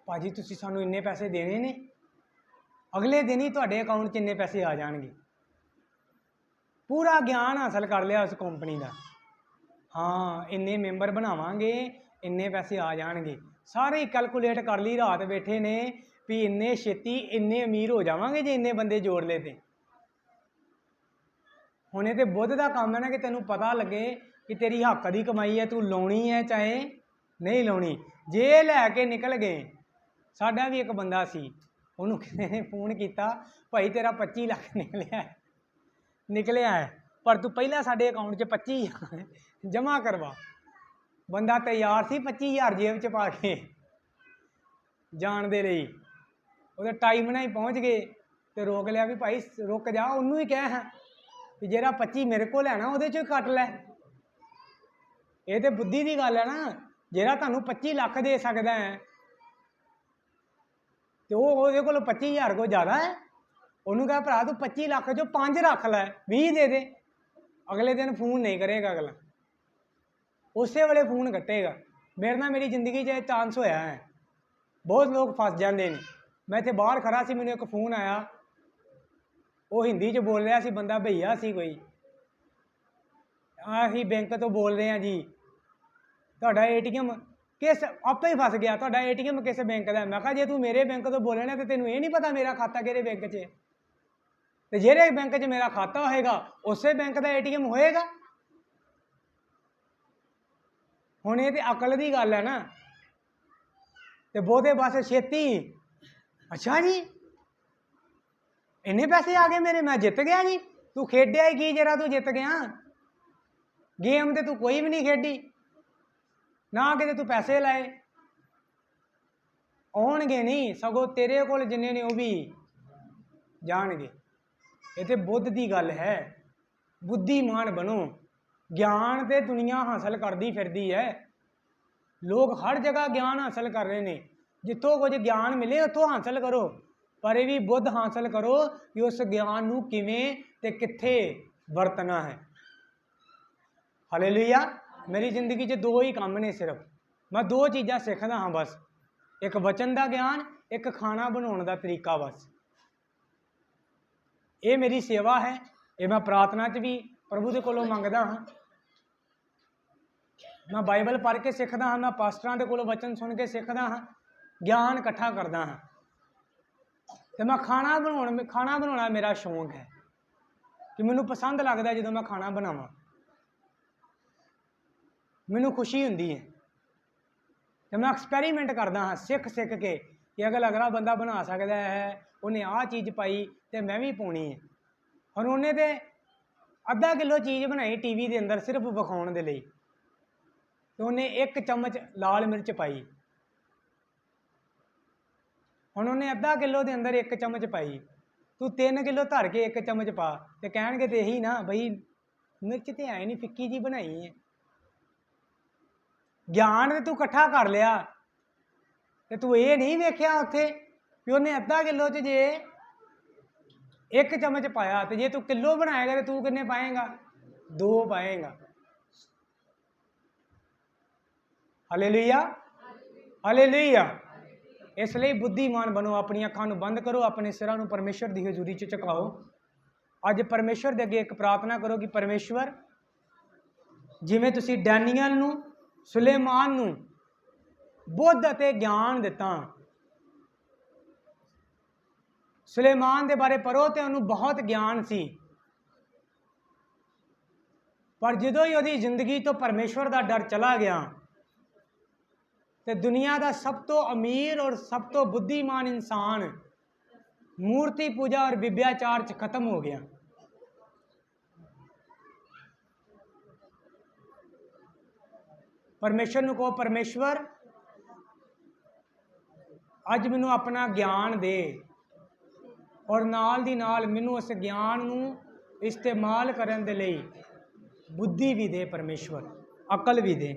भाजी तुसी सानू इन्ने पैसे देने ने, अगले दिन ही तुहाडे अकाउंट च इन्ने पैसे आ जाएंगे। पूरा ज्ञान हासिल कर लिया उस कंपनी का, हाँ इन्ने मैंबर बनावांगे, इन्ने पैसे आ जाएंगे, सारे कैलकुलेट कर ली, रात बैठे ने भी इन्ने छेती इन्ने अमीर हो जावांगे जे इन्ने बंदे जोड़ ले ते। हुण ये ते बुद्ध का काम है ना कि तेनों पता लगे कि तेरी हक की कमाई है, तू लाउणी है चाहे नहीं लाउणी। जे लैके निकल गए, साडा भी एक बंदा सी, उन्होंने किसी ने फोन किया, भाई तेरा 25 लाख निकलिया है पर तू पहला साडे अकाउंट च 25 जमा करवा। बंदा तैयार सी 25,000 जेब च पा के जान दे रही, वो टाइम ना ही पहुँच गए तो रोक लिया भी भाई रुक जा, उन्होंने ही कह कि जेरा 25 मेरे को है ना वो कट लै। ये तो बुद्धि की गल है ना, जेरा तुहानू 25 लाख दे सकता है तो वो 25,000 को ज़्यादा है। उन्होंने कहा भरा तू 25 लाख जो 5 रख लै, 20 दे दे। अगले दिन फोन नहीं करेगा अगला, उस वेले फोन कटेगा। मेरे ना मेरी जिंदगी च चांस होया है, बहुत लोग फस जाते हैं। मैं इतने बाहर खड़ा सी, मैंने एक फोन आया, वो हिंदी च बोल रहा सी, बंदा भैया सी कोई, असी बैंक तो बोल रहे हैं जी, तुहाडा ATM किस, आपे ही फस गया, तुहाडा ATM किस बैंक का। मैं कहा जे तू मेरे बैंक तो बोलना तो तेनों ये नहीं पता मेरा खाता किहड़े बैंक च है, तो जेहड़े बैंक च मेरा खाता होएगा उस बैंक का ATM होएगा। हुण ये तो अकल की गल है ना, तो बहुते बस छेती, अच्छा जी इन्ने पैसे आ गए मेरे, मैं जित गया जी। तू खेडिया ही की जरा तू जित गया, गेम तो तू कोई भी नहीं खेडी ना, कि तू पैसे लाए आउणगे नहीं, सगों तेरे कोल जिन्ने ने वो भी जाणगे। ये तो बुद्ध की गल है, बुद्धिमान बनो। ज्ञान तो दुनिया हासिल करती फिरदी है, लोग हर जगह ज्ञान हासिल कर रहे हैं, जितों कुछ ज्ञान मिले उत्थों हासिल करो, पर ये भी बुद्ध हासिल करो कि उस ज्ञान नूं किवें ते कित्थे वरतना है। हालेलुया। मेरी जिंदगी च 2 ही काम ने सिर्फ, मैं 2 चीज़ां सीखदा हाँ बस, एक वचन का ज्ञान, एक खाना बनाने का तरीका। बस ये मेरी सेवा है, ये मैं प्रार्थना च भी प्रभु के कोलों मंगदा हाँ, मैं बाइबल पढ़ के सीखदा हाँ, मैं पास्टरां दे कोलों वचन सुन के सीखदा हाँ, ज्ञान इकट्ठा करदा हाँ। तो मैं खाना बनाना मेरा शौक है कि मैनू पसंद लगता है, जो मैं खाना बनावा मैनू खुशी हुंदी है, तो मैं एक्सपैरीमेंट करदा हाँ सीख के कि अगर अगला बंदा बना सकता है, उन्हें आ चीज़ पाई तो मैं भी पाउणी है। और उन्हें तो अद्धा किलो चीज़ बनाई टीवी के अंदर सिर्फ विखाउण दे लई, तो उन्हें 1 चम्मच लाल मिर्च पाई, हुण उन्हें अद्धा किलो के अंदर 1 चम्मच पाई, तू 3 किलो धर के 1 चम्मच पा, तो कहणगे तो यही ना बई मिर्च तो है नहीं, फिक्की जी बनाई है। ज्ञान तो तू इकट्ठा कर लिया, तो तू ये नहीं वेख्या उत्थे कि उन्हें अद्धा किलो च जे 1 चम्मच पाया, तो जे तू किलो बनाएगा तो तू किन्ने पाएगा, 2 पाएगा। Hallelujah, hallelujah. इसलिए बुद्धिमान बनो, अपनी अखां नूं बंद करो, अपने सिरां नूं परमेश्वर की हजूरी च झुकाओ। अज परमेश्वर के अगे एक प्रार्थना करो कि परमेश्वर जिवें तुसीं डैनियल नूं, सुलेमान नूं बुद्ध अते ज्ञान दिता, सुलेमान के बारे पढ़ो तो उन्होंने बहुत ज्ञान सी, पर जदों ही उसकी जिंदगी तो परमेश्वर का डर चला गया तो दुनिया का सब तो अमीर और सब तो बुद्धिमान इंसान मूर्ति पूजा और विभ्याचार च खत्म हो गया। परमेश्वर ਨੂੰ ਕਹੋ परमेश्वर ਅੱਜ ਮੈਨੂੰ ਆਪਣਾ ਗਿਆਨ ਦੇ ਔਰ ਨਾਲ ਦੀ ਨਾਲ ਮੈਨੂੰ ਉਸ ਗਿਆਨ ਨੂੰ ਇਸਤੇਮਾਲ ਕਰਨ ਦੇ ਲਈ बुद्धि भी दे परमेश्वर, अकल भी दे।